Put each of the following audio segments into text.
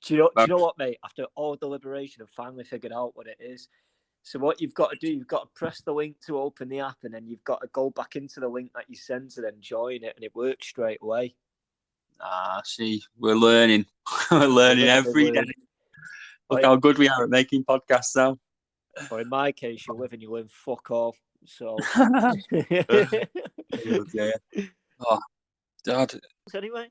Do you know what, mate? After all deliberation, I've finally figured out what it is. So what you've got to do, you've got to press the link to open the app, and then you've got to go back into the link that you sent and then join it, and it works straight away. See, we're learning. We're learning every day. Look how good we are at making podcasts now. Or in my case, you live and you learn fuck all. So. Yeah. Oh, God. Anyway.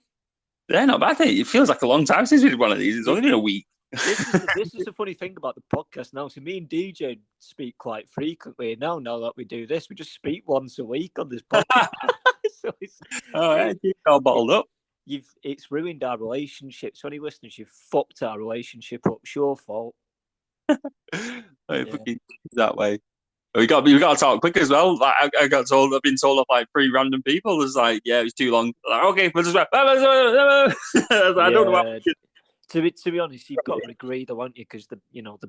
Yeah, not bad. It feels like a long time since we did one of these. It's only been a week. This is the funny thing about the podcast now. So me and DJ speak quite frequently. Now that we do this, we just speak once a week on this podcast. So it's all right, keep all bottled up. It's ruined our relationship. So any listeners, you've fucked our relationship up. It's your fault. Fucking that way. We got to talk quick as well. Like I've been told of like 3 random people. It's like, yeah, it's too long. Like, okay, we'll just. I don't know what. To be honest, you've got to agree, though, aren't you? Because the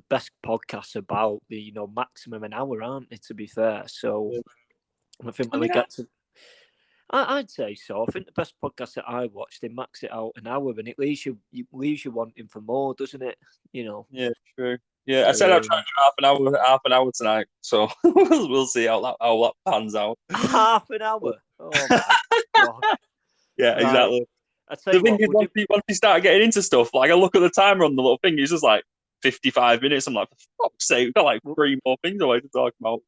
best podcasts about the maximum an hour, aren't they? To be fair, so I think when we get to, I'd say so. I think the best podcast that I watched, they max it out an hour, and it leaves you wanting for more, doesn't it? Yeah, true. Yeah, I said I'd try to do half an hour tonight, so we'll see how that pans out. Half an hour. Oh my God. Yeah, right. Exactly. The thing is, once you start getting into stuff, like I look at the timer on the little thing, it's just like 55 minutes. I'm like, for fuck's sake, we've got like 3 more things away to talk about.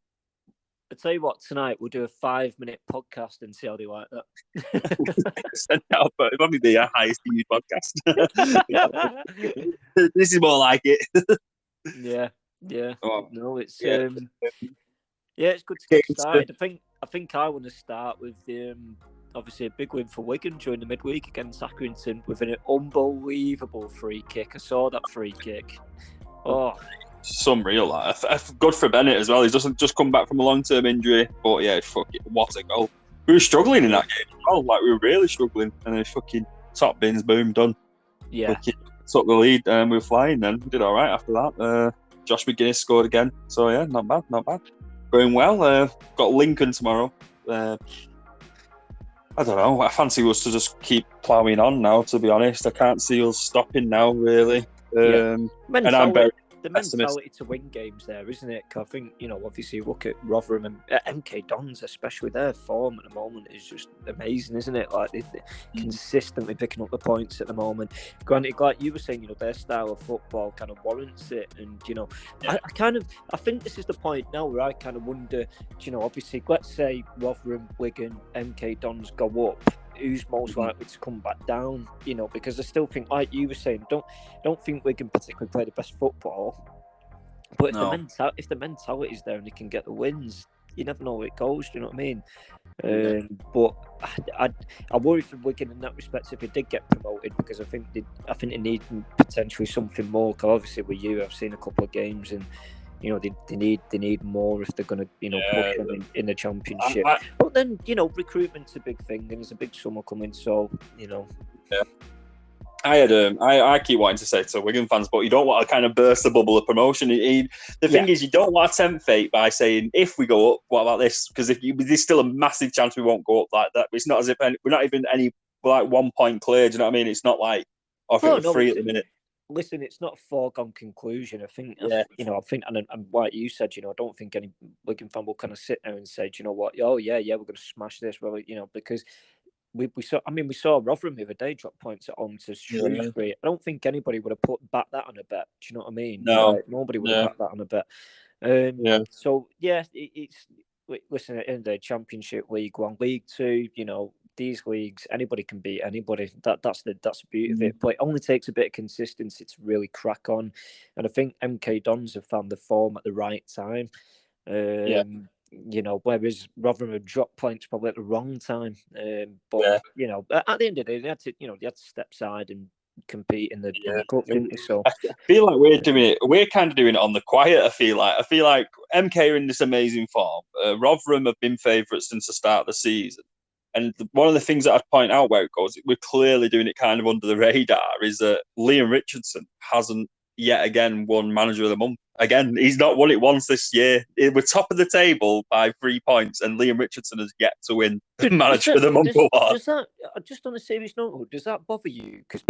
I tell you what, tonight we'll do a 5-minute podcast and see how they like that. But it'll probably be a highest viewed podcast. This is more like it. Yeah. Oh. No, it's it's good to get started. I think I want to start with obviously a big win for Wigan during the midweek against Accrington with an unbelievable free kick. I saw that free kick. Oh, it's unreal. Good for Bennett as well. He's just come back from a long-term injury, but yeah, what a goal. We were struggling in that game as well. Like we were really struggling, and then fucking top bins, boom, done. Yeah, took the lead, and we were flying. Then we did all right after that. Josh McGuinness scored again, so yeah, not bad. Going well. Got Lincoln tomorrow. I don't know. I fancy us to just keep ploughing on now, to be honest. I can't see us stopping now, really. And I'm very mentality to win games there, isn't it? I think, obviously you look at Rotherham and MK Dons, especially their form at the moment is just amazing, isn't it? Like they're consistently picking up the points at the moment. Granted, like you were saying, their style of football kind of warrants it. And, I think this is the point now where I kind of wonder, obviously, let's say Rotherham, Wigan, MK Dons go up. Who's most likely to come back down? Because I still think, like you were saying, don't think Wigan particularly play the best football. But if the mentality is there and they can get the wins, you never know where it goes. Do you know what I mean? But I worry for Wigan in that respect if they did get promoted, because I think they need potentially something more. Because obviously with you, I've seen a couple of games and. They need more if they're going to, push them in the Championship. But then, recruitment's a big thing, and there's a big summer coming, so, Yeah. I keep wanting to say to Wigan fans, but you don't want to kind of burst the bubble of promotion. The thing is, you don't want to tempt fate by saying, if we go up, what about this? Because there's still a massive chance we won't go up like that. It's not as if we're not even we're 1 point clear. Do you know what I mean? It's not like, we're 3 at the minute. Listen, it's not a foregone conclusion. I think, and like you said, I don't think any Wigan fan will kind of sit there and say, do you know what? Oh yeah, we're going to smash this. Well, because we saw Rotherham the other day drop points at home to Shrewsbury. I don't think anybody would have backed that on a bet. Do you know what I mean? No, nobody would have backed that on a bet. So yeah, it's listen, at the end of the day, Championship, League One, League Two, these leagues, anybody can beat anybody. That's the beauty of it. But it only takes a bit of consistency to really crack on. And I think MK Dons have found the form at the right time. Whereas Rotherham have dropped points probably at the wrong time. At the end of the day, they had to step aside and compete in the cup, didn't they? So I feel like we're kind of doing it on the quiet. I feel like MK are in this amazing form. Rotherham have been favourites since the start of the season. And one of the things that I'd point out where it goes, we're clearly doing it kind of under the radar, is that Liam Richardson hasn't yet again won Manager of the Month. again, he's not won it once this year. We're top of the table by 3 points, and Liam Richardson has yet to win the Manager of the Month award. Does that, just on a serious note, does that bother you? Because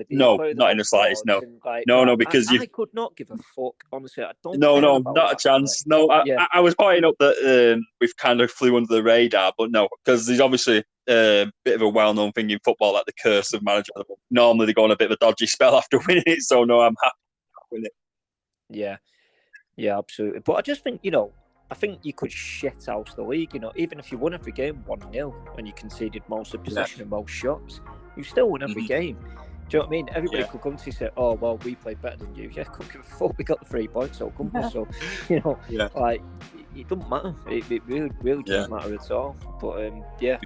no, not in the slightest. No, no, because I could not give a fuck. Honestly, I don't. No, care not a chance. No, I was pointing up that we've kind of flew under the radar, but no, because there's obviously a bit of a well-known thing in football, like the curse of Manager of the Month. Normally they go on a bit of a dodgy spell after winning it, so no, I'm happy with it. Yeah, absolutely. But I just think, I think you could shit house the league, even if you won every game 1-0 and you conceded most of the possession and most shots, you still won every game. Do you know what I mean? Everybody could come to you and say, oh, well, we played better than you. Yeah, couldn't give a fuck. We got the 3 points, so come on. So, like, it doesn't matter. It really doesn't matter at all. But,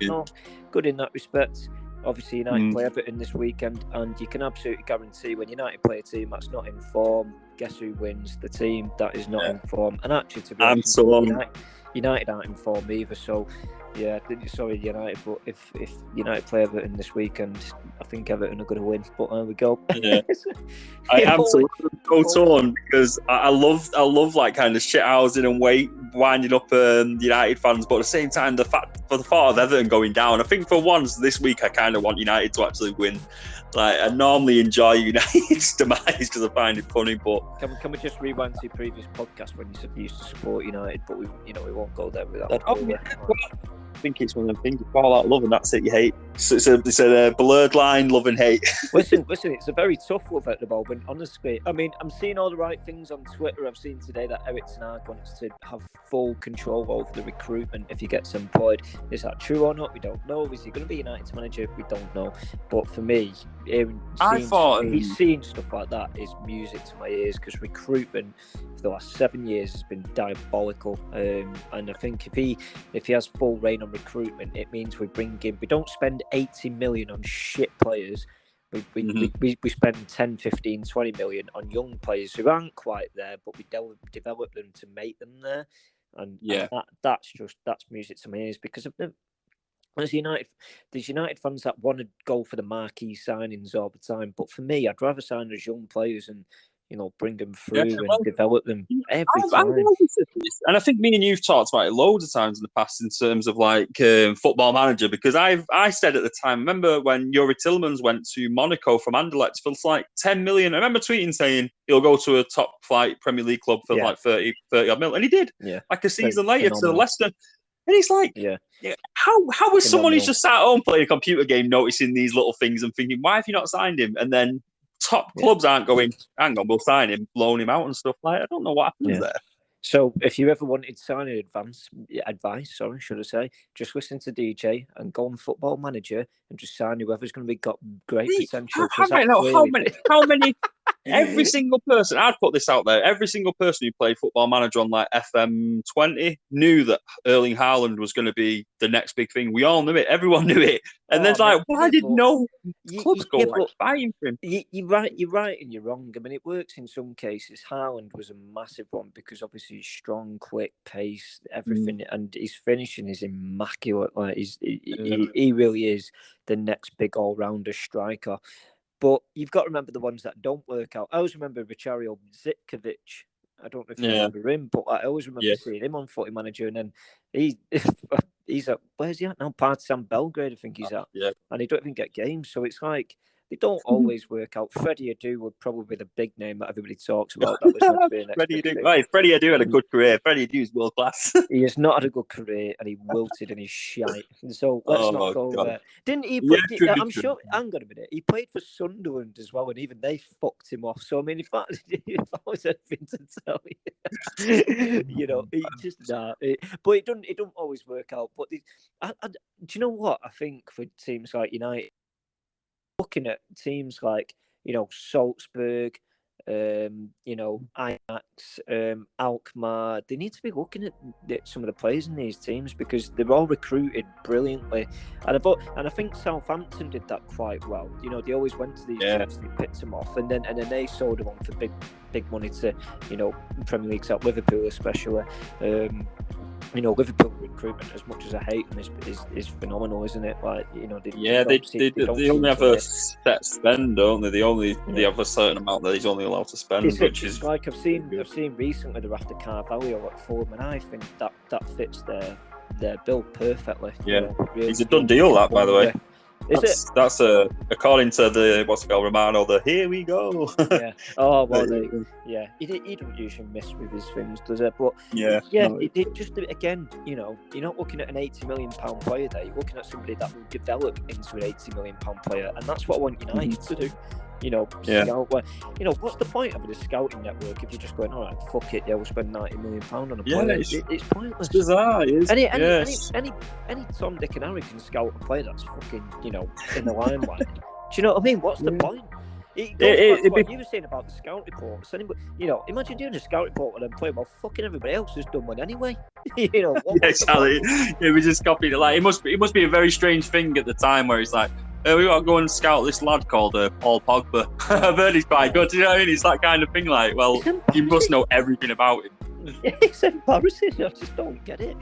no, good in that respect. Obviously, United play Everton this weekend, and you can absolutely guarantee when United play a team that's not in form, guess who wins? The team that is not in form. And actually, to be honest, United aren't in form either. So, sorry, United, but if United play Everton this weekend, I think Everton are going to win. But there we go. Yeah. I am so torn because I love like kind of shithousing and winding up United fans, but at the same time, the thought of Everton going down, I think for once this week I kind of want United to actually win. Like, I normally enjoy United's demise because I find it funny, but can we just rewind to your previous podcast when you said you used to support United, but we won't go there with that. I think it's one of them things you fall out love and that's it you hate. So it's a blurred line, love and hate. Listen, it's a very tough love at the moment, honestly. I mean, I'm seeing all the right things on Twitter. I've seen today that Eric Ten Hag wants to have full control over the recruitment if he gets employed. Is that true or not? We don't know. Is he going to be United's manager? We don't know. But for me, seeing stuff like that is music to my ears, because recruitment for the last 7 years has been diabolical. And I think if he has full reign on recruitment, it means we don't spend 80 million on shit players. We spend 10, 15, 20 million on young players who aren't quite there, but we develop them to make them there. And that's music to my ears, because of there's United fans that want to go for the marquee signings all the time. But for me, I'd rather sign as young players and bring them through and develop them every time. And I think me and you've talked about it loads of times in the past in terms of like Football Manager, because I said at the time, remember when Yuri Tillmans went to Monaco from Anderlecht for like 10 million? I remember tweeting saying he'll go to a top flight Premier League club for like 30 odd mil, and he did. Like a season later to Leicester. And he's like, how was someone who's just sat at home playing a computer game noticing these little things and thinking, why have you not signed him? And then top clubs aren't going, hang on, we'll sign him, loan him out and stuff. Like, I don't know what happens there. So if you ever wanted signing advice, should I say, just listen to DJ and go on Football Manager and just sign whoever's going to be got great potential. How many? Every single person, I'd put this out there, every single person who played Football Manager on like FM20 knew that Erling Haaland was going to be the next big thing. We all knew it. Everyone knew it. And then why did no clubs go buying for him? You're right and you're wrong. I mean, it works in some cases. Haaland was a massive one because obviously he's strong, quick, pace, everything. And his finishing is immaculate. Like he really is the next big all-rounder striker. But you've got to remember the ones that don't work out. I always remember Richario Zitkovic. I don't know if you remember him, but I always remember seeing him on Footy Manager. And then he's at, where's he at now? Partizan Belgrade, I think he's at. And he don't even get games. So it's like, they don't always work out. Freddie Adu would probably be the big name that everybody talks about. That was meant to be the next Freddie Adu had a good career. Freddie Adu is world class. He has not had a good career, and he wilted and he's shite. So let's not go there. Didn't he? I'm sure. Hang on a minute. He played for Sunderland as well, and even they fucked him off. So I mean, if I was anything to tell you, he just but it don't always work out. But do you know what I think for teams like United? Looking at teams like, Salzburg, Ajax, Alkmaar, they need to be looking at some of the players in these teams because they're all recruited brilliantly. And I think Southampton did that quite well. They always went to these teams, they picked them off, and then they sold them on for big money to, Premier Leagues out Liverpool especially. Liverpool recruitment, as much as I hate them, is phenomenal, isn't it? Like, they don't only have seem a to set spend, don't they? They have a certain amount that he's only allowed to spend, which is like I've seen recently they're after Carvalho at Fulham, and I think that fits their bill perfectly. Yeah, really, it's a done deal, that, by the way. Is that's according to the Romano, the here we go. Yeah. Oh well, yeah. He don't usually miss with his things, does it? But it just again, you're not looking at an £80 million player there. You're looking at somebody that will develop into an £80 million player, and that's what I want United to do. Scout. What's the point of a scouting network if you're just going, all right, fuck it, we'll spend £90 million on a player? It's pointless. It's bizarre. Any Tom, Dick, and Harry can scout a player that's fucking, in the limelight. Do you know what I mean? What's the point? It goes back to what you were saying about the scout reports. Imagine doing a scout report with them playing. Well, fucking everybody else has done one anyway. Exactly. We just copied it. Like it must be a very strange thing at the time where it's like, we got to go and scout this lad called Paul Pogba. I've heard he's quite good. You know what I mean? It's that kind of thing. Like, well, you must know everything about him. It's embarrassing. I just don't get it.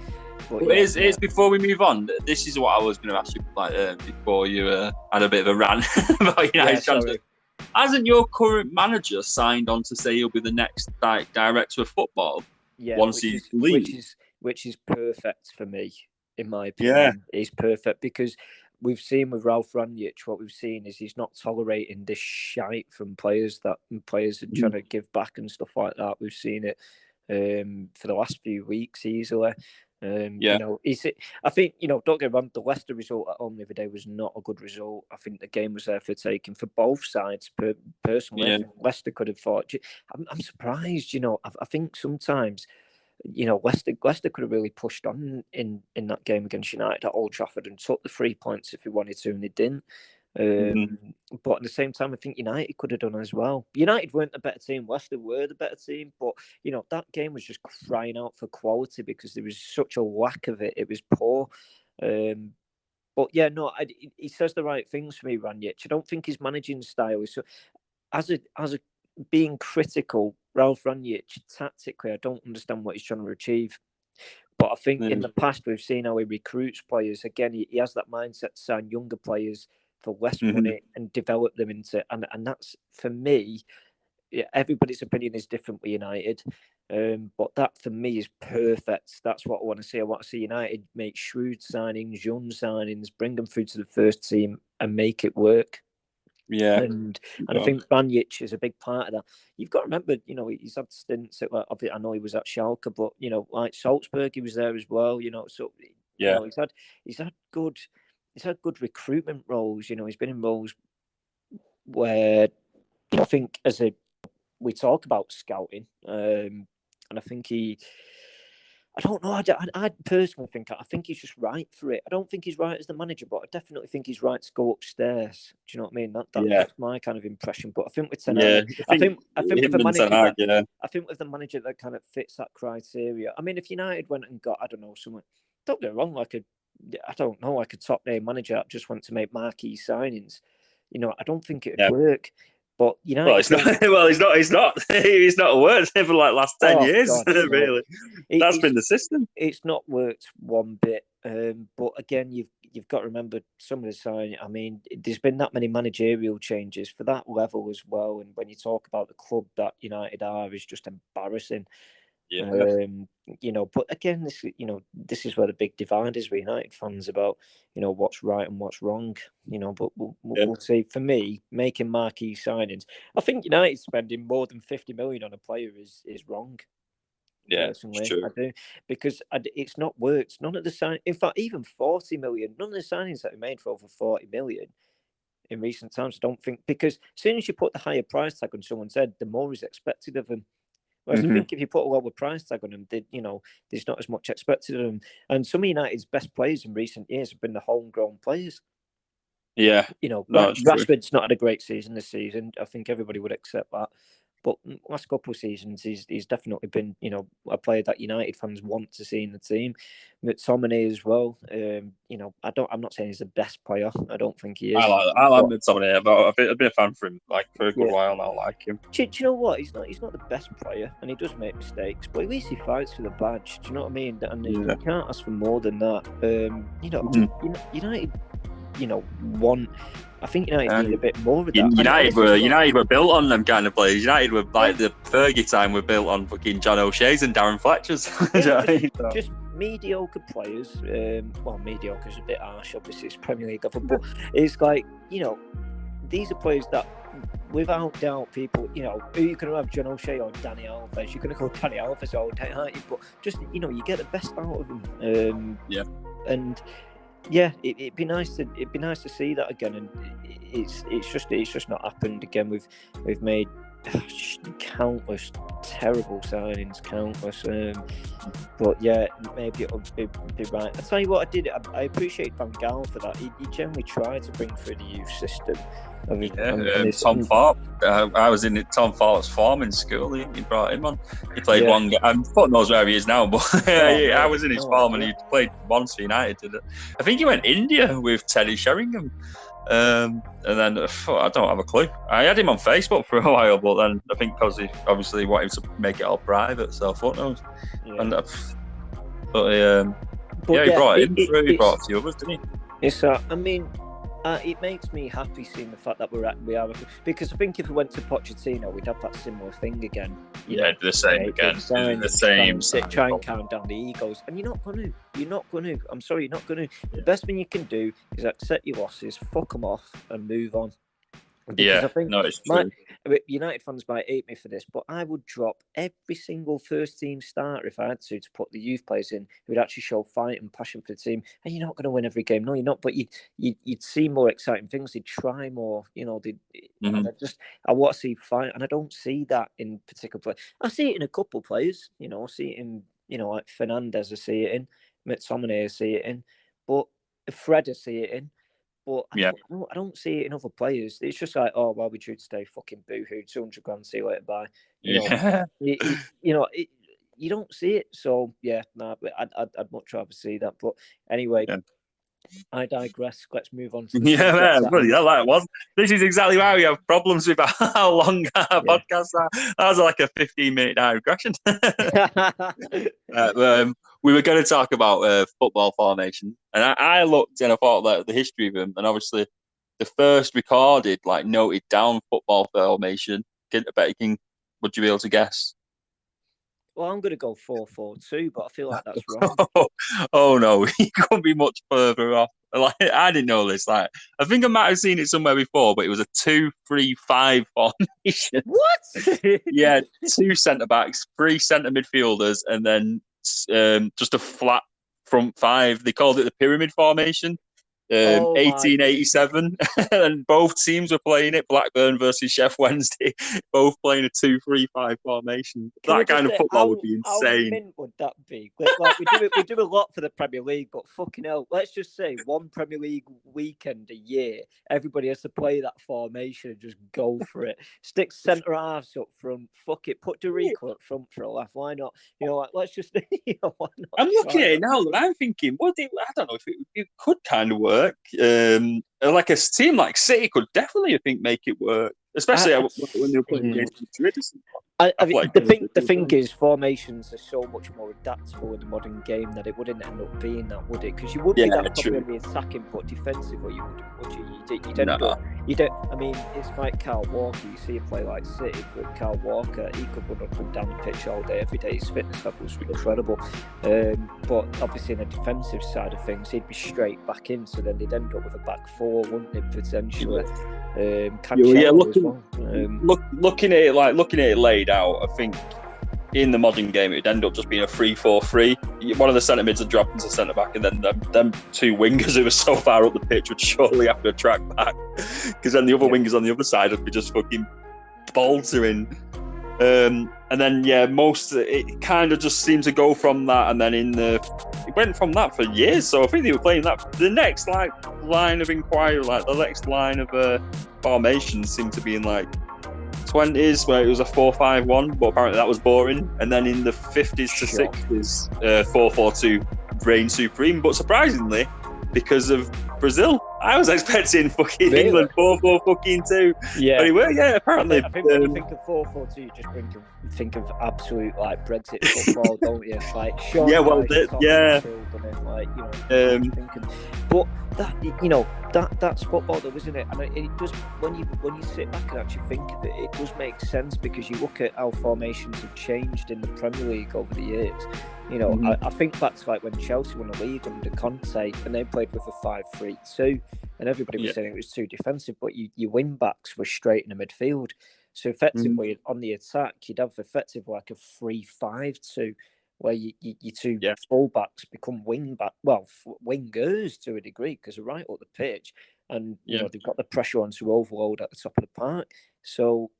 But it's before we move on. This is what I was going to ask you, before you had a bit of a rant about United transfer. Hasn't your current manager signed on to say he'll be the next director of football? Yeah, once he leaves, which is perfect for me, in my opinion. Yeah, it's perfect because we've seen with Ralph Rangnick, what we've seen is he's not tolerating this shite from players are trying to give back and stuff like that. We've seen it for the last few weeks easily. I think, don't get me wrong, the Leicester result at home the other day was not a good result. I think the game was there for taking for both sides. Personally, I think Leicester could have fought. I'm surprised, I think sometimes, Leicester could have really pushed on in that game against United at Old Trafford and took the 3 points if they wanted to, and they didn't. But at the same time, I think United could have done as well. United weren't the better team. Leicester were the better team. But, that game was just crying out for quality because there was such a lack of it. It was poor. But, he says the right things for me, Rangnick. I don't think his managing style is... So, as a being critical, Ralph Rangnick, tactically, I don't understand what he's trying to achieve. But I think in the past, we've seen how he recruits players. Again, he has that mindset to sign younger players for less money and develop them into, and that's, for me, everybody's opinion is different with United, but that for me is perfect. That's what I want to see. I want to see United make shrewd signings, young signings, bring them through to the first team and make it work. Yeah, and I think Rangnick is a big part of that. You've got to remember, he's had stints at, I know he was at Schalke, but like Salzburg, he was there as well. So he's had good recruitment roles. He's been in roles where I think we talk about scouting, and I think I don't know. I personally think he's just right for it. I don't think he's right as the manager, but I definitely think he's right to go upstairs. Do you know what I mean? That's my kind of impression. But I think with Ten Hag, I think with the manager that kind of fits that criteria. I mean, if United went and got, I don't know, someone, don't get me wrong, like a top name manager that just went to make marquee signings, I don't think it would work. But United, he's not worked for like last 10 years. God, really, that's been the system. It's not worked one bit. But again, you've got to remember some of the signing. I mean, there's been that many managerial changes for that level as well. And when you talk about the club that United are, is just embarrassing. But again, this is where the big divide is with United fans about, what's right and what's wrong. But we'll see. For me, making marquee signings, I think United spending more than 50 million on a player is wrong. Yeah, personally, I do, because it's not worked. None of the sign, in fact, even 40 million. None of the signings that we made for over 40 million in recent times, I don't think, because as soon as you put the higher price tag on someone's head, the more is expected of them. Whereas I think if you put a lower price tag on them, there's not as much expected of them. And some of United's best players in recent years have been the homegrown players. Yeah. Rashford's not had a great season this season. I think everybody would accept that. But last couple of seasons, he's definitely been, a player that United fans want to see in the team. McTominay as well. I'm not saying he's the best player. I don't think he is. I like McTominay, but I've been a fan for him for a good while now. I like him. Do you know what? He's not the best player, and he does make mistakes, but at least he fights for the badge. Do you know what I mean? And you can't ask for more than that. United, want. I think United need a bit more of that. United were built on them kind of players. United were like the Fergie time were built on fucking John O'Shea's and Darren Fletcher's. Just mediocre players. Mediocre is a bit harsh. Obviously, it's Premier League level, but it's like these are players that, without doubt, people, who you can have John O'Shea or Danny Alves. You're going to call Danny Alves all day, aren't you? But just you get the best out of them. And. Yeah, it'd be nice to see that again, and it's just not happened again. We've made countless terrible signings, but yeah, maybe it'll be right. I tell you what, I appreciate Van Gaal for that. He generally tried to bring through the youth system. Tom Thorpe. I was in Tom Thorpe's form in school. He brought him on. He played one game. I'm fuck knows where he is now, but I was in his form and he played once for United. I think he went India with Teddy Sheringham. And then I don't have a clue. I had him on Facebook for a while, but then I think because he obviously wanted to make it all private, so fuck knows. Yeah. And he brought him through. He brought a few others, didn't he? It's it makes me happy seeing the fact that we are, because I think if we went to Pochettino, we'd have that similar thing again. The same again. The same. Try and calm down the egos, and you're not going to. I'm sorry, you're not going to. The best thing you can do is accept your losses, fuck them off, and move on. Because I think it's true. United fans might hate me for this, but I would drop every single first team starter if I had to put the youth players in who would actually show fight and passion for the team. And you're not going to win every game, no, you're not. But you'd see more exciting things. They'd try more. I want to see fight, and I don't see that in particular players. I see it in a couple of players. I see it in like Fernandez. I see it in McTominay. I see it in, but Fred. I see it in. But I don't see it in other players. It's just like, oh, well, we drew today, fucking boo-hoo, 200 grand, see you later, bye. You don't see it. So, I'd much rather see that. But anyway, I digress. Let's move on to that was. This is exactly why we have problems with how long our podcasts are. That was like a 15-minute digression. We were going to talk about football formation, and I looked and I thought that the history of them, and obviously the first recorded, noted down football formation. Would you be able to guess? Well, I'm going to go 4-4-2, but I feel like that's wrong. Oh no, he couldn't be much further off. I didn't know this. I think I might have seen it somewhere before, but it was a 2-3-5 formation. What? Yeah, 2 centre backs, 3 centre midfielders, and then just a flat front 5. They called it the pyramid formation. 1887, and both teams were playing it. Blackburn versus Sheff Wednesday, both playing a 2-3-5 formation. That kind of football would be insane. How mint would that be? We do a lot for the Premier League, but fucking hell, let's just say one Premier League weekend a year, everybody has to play that formation and just go for it. Stick centre halves up front. Fuck it, put Dorico up front for a laugh. Why not? Let's just. Why not? I'm looking at it now, and I'm thinking, I don't know if it could kind of work. Like a team like City could definitely, I think, make it work, especially when they're playing against Madrid. The thing is, formations are so much more adaptable in the modern game that it wouldn't end up being that, would it? Because you would be that probably be attacking, but defensively you wouldn't, would you? You don't. I mean, it's like Kyle Walker. You see him play like City, but Kyle Walker, he could run up and down the pitch all day, every day. His fitness level was incredible. But obviously, in the defensive side of things, he'd be straight back in. So then they'd end up with a back 4, wouldn't it? Potentially. Looking at it laid out, I think in the modern game it'd end up just being a 3-4-3. One of the centre mids would drop into centre back, and then them 2 wingers who are so far up the pitch would surely have to track back, because then the other wingers on the other side would be just fucking boltering. And then it kind of just seemed to go from that, and then it went from that for years. So I think they were playing that. The next line of inquiry, the next line of formation seemed to be in 20s where it was a 4-5-1, but apparently that was boring. And then in the 50s to 60s, 4-4-2 reigned supreme. But surprisingly, because of Brazil, I was expecting fucking Really? England 4-4-2. Yeah. But anyway, yeah, apparently. I think when you think of 4-4-2, you just think of absolute like Brexit football, don't you? Like Sean Yeah, well, Dyche, yeah. Children, and like thinking. But that that's football, though, isn't it? And it does when you sit back and actually think of it, it does make sense because you look at how formations have changed in the Premier League over the years. I think back to like when Chelsea won the league under Conte and they played with a 5-3-2, and everybody was saying it was too defensive, but your wing backs were straight in the midfield. So effectively on the attack, you'd have effectively like a 3-5-2, where your two full-backs become wingers to a degree because they're right up the pitch, and they've got the pressure on to overload at the top of the park. So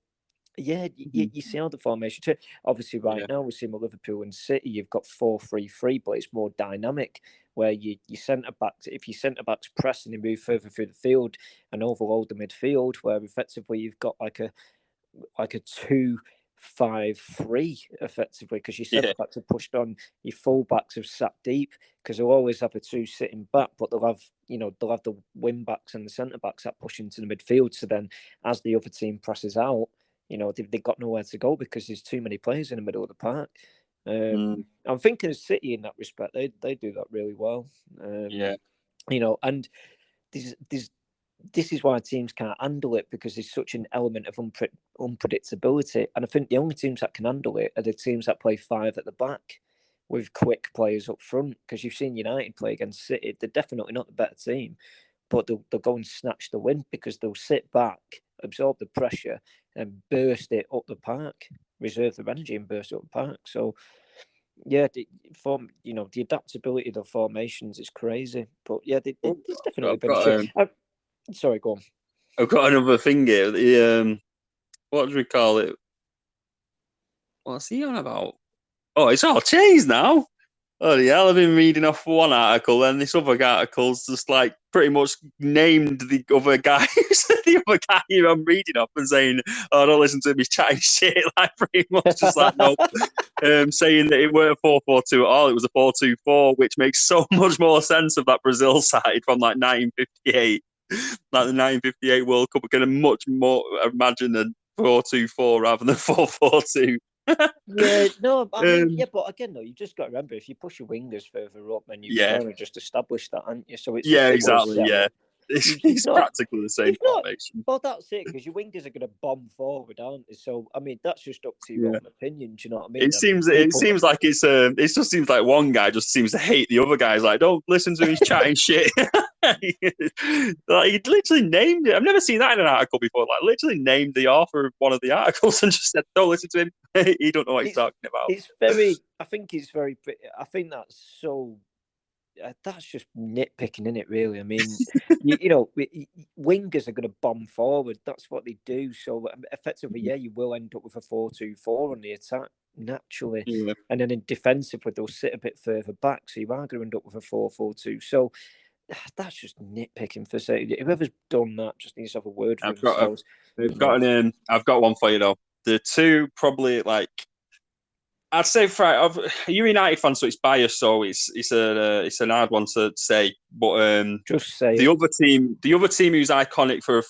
you see how the formation change. Obviously, right now we're seeing with Liverpool and City, you've got 4-3-3, but it's more dynamic, where your centre backs, if your centre backs press and they move further through the field and overload the midfield, where effectively you've got like a 2-5-3 effectively, because your centre backs are pushed on, your full backs have sat deep because they'll always have a two sitting back, but they'll have the wing backs and the centre backs that push into the midfield. So then, as the other team presses out, they've got nowhere to go because there's too many players in the middle of the park. I'm thinking of City in that respect. They do that really well. And this is why teams can't handle it, because there's such an element of unpredictability. And I think the only teams that can handle it are the teams that play five at the back with quick players up front. Because you've seen United play against City. They're definitely not the better team, but they'll go and snatch the win because they'll sit back, absorb the pressure, and burst it up the park, reserve the energy and burst it up the park. So, the adaptability of the formations is crazy. But yeah, there's definitely been. Sorry, go on. I've got another thing here. What do we call it? What's he on about? Oh, it's all changed now. Oh yeah, I've been reading off one article, and this other article's just like pretty much named the other guy, the other guy who I'm reading off and saying, "Oh, don't listen to him, he's chatting shit." Like pretty much just like no, saying that it weren't a 4-4-2 at all; it was a 4-2-4, which makes so much more sense of that Brazil side from like 1958, like the 1958 World Cup. We're going to much more imagine a 4-2-4 rather than 4-4-2. But again, though, you just got to remember, if you push your wingers further up, then you've kind of just established that, haven't you? So it's exactly. It's practically the same formation. Well, that's it, because your wingers are going to bomb forward, aren't they? So I mean, that's just up to your own opinion. Do you know what I mean? It seems like it just seems like one guy just seems to hate the other guys. Like, don't listen to him, he's chatting shit. Like, he literally named it. I've never seen that in an article before. Like, literally named the author of one of the articles and just said, "Don't listen to him. He don't know what he's talking about." It's very. I think that's so. That's just nitpicking, isn't it? Really, I mean, wingers are going to bomb forward. That's what they do. So effectively, you will end up with a 4-2-4 on the attack naturally, and then in defensively they'll sit a bit further back. So you are going to end up with a 4-4-2. So that's just nitpicking for say. Whoever's done that just needs to have a word for themselves. I've got one for you though. The two probably like. I'd say you're a United fan, so it's biased. So it's an hard one to say. But just say the other team who's iconic for a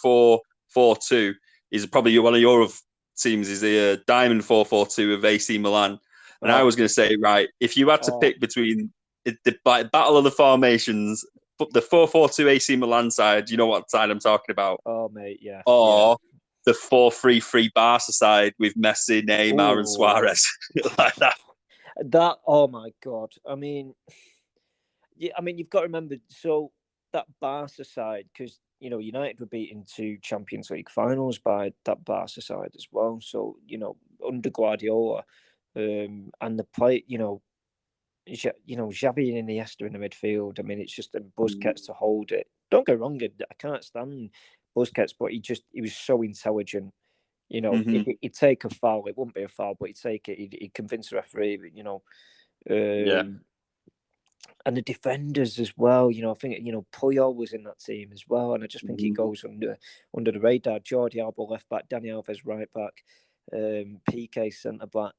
4-4-2 is probably one of your teams. Is the Diamond 4-4-2 of AC Milan. And I was going to say, right, if you had to pick between the battle of the formations, the 4-4-2 AC Milan side, you know what side I'm talking about? Oh mate, yeah. Or the 4-3-3 Barca side with Messi, Neymar, and Suarez, like that. That, oh my God! I mean, you've got to remember. So that Barca side, because United were beaten 2 Champions League finals by that Barca side as well. So under Guardiola, and the play, Xavi and Iniesta in the midfield. I mean, it's just a Busquets to hold it. Don't get wrong, I can't stand Busquets, but he was so intelligent. He'd take a foul. It wouldn't be a foul, but he'd take it. He'd convince the referee. And the defenders as well. I think Puyol was in that team as well, and I just think he goes under the radar. Jordi Alba left back, Dani Alves right back, PK centre back.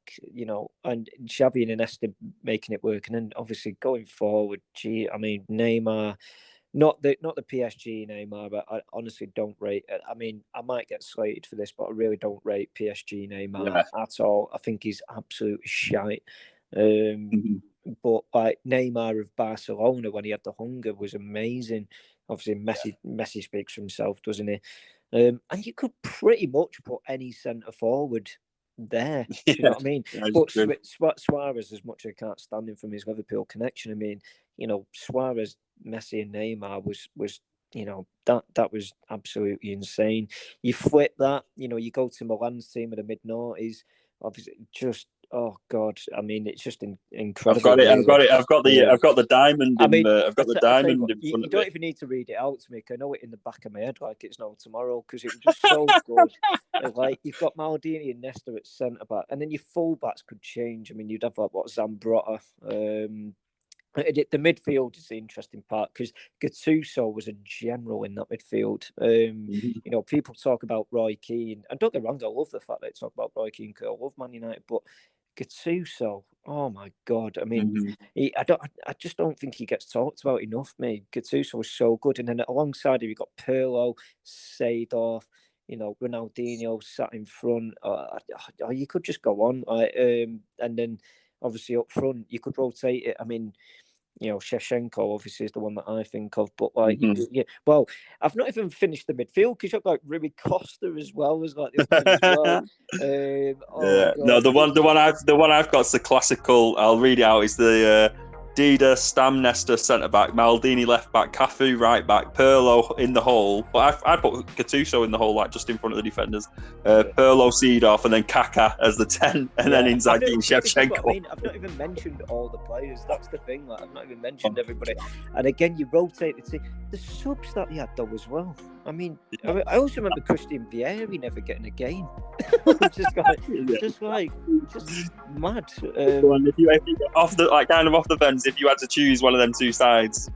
And Xavi and Iniesta making it work, and then obviously going forward. Neymar. Not the PSG Neymar, but I honestly don't rate it. I might get slated for this, but I really don't rate PSG Neymar at all. I think he's absolutely shite. But like Neymar of Barcelona, when he had the hunger, was amazing. Obviously, Messi speaks for himself, doesn't he? And you could pretty much put any centre forward there. Do you know what I mean? But Suarez, as much as I can't stand him from his Liverpool connection, Suarez, Messi, and Neymar was that was absolutely insane. You flip that, you go to Milan's team of the mid-noughties, obviously just. Oh God! It's just incredible. I've got the diamond. I've got the diamond in front of me. You don't even need to read it out to me. I know it in the back of my head like it's no tomorrow because it was just so good. Like you've got Maldini and Nesta at centre back, and then your fullbacks could change. You'd have Zambrotta. The midfield is the interesting part because Gattuso was a general in that midfield. People talk about Roy Keane, and don't get me wrong, I love the fact that they talk about Roy Keane because I love Man United, but Gattuso, oh my God! I just don't think he gets talked about enough. Gattuso was so good, and then alongside him, you got Pirlo, Seedorf, Ronaldinho sat in front. You could just go on, and then obviously up front you could rotate it. Shevchenko obviously is the one that I think of, but well, I've not even finished the midfield because you've got Rui Costa as well as like the other as well. No, the one I've got is the classical. I'll read it out. Is the Dida, Stam, Nesta centre back, Maldini left back, Cafu right back, Pirlo in the hole. But I put Gattuso in the hole, like just in front of the defenders. Pirlo, Seedorf, and then Kaká as the 10, and then Inzaghi and Shevchenko. I've not even mentioned all the players. That's the thing. I've not even mentioned everybody. And again, you rotate the team. The subs that he had though as well. I also remember Christian Vieri never getting a game. just mad. If you off the fence, if you had to choose one of them two sides.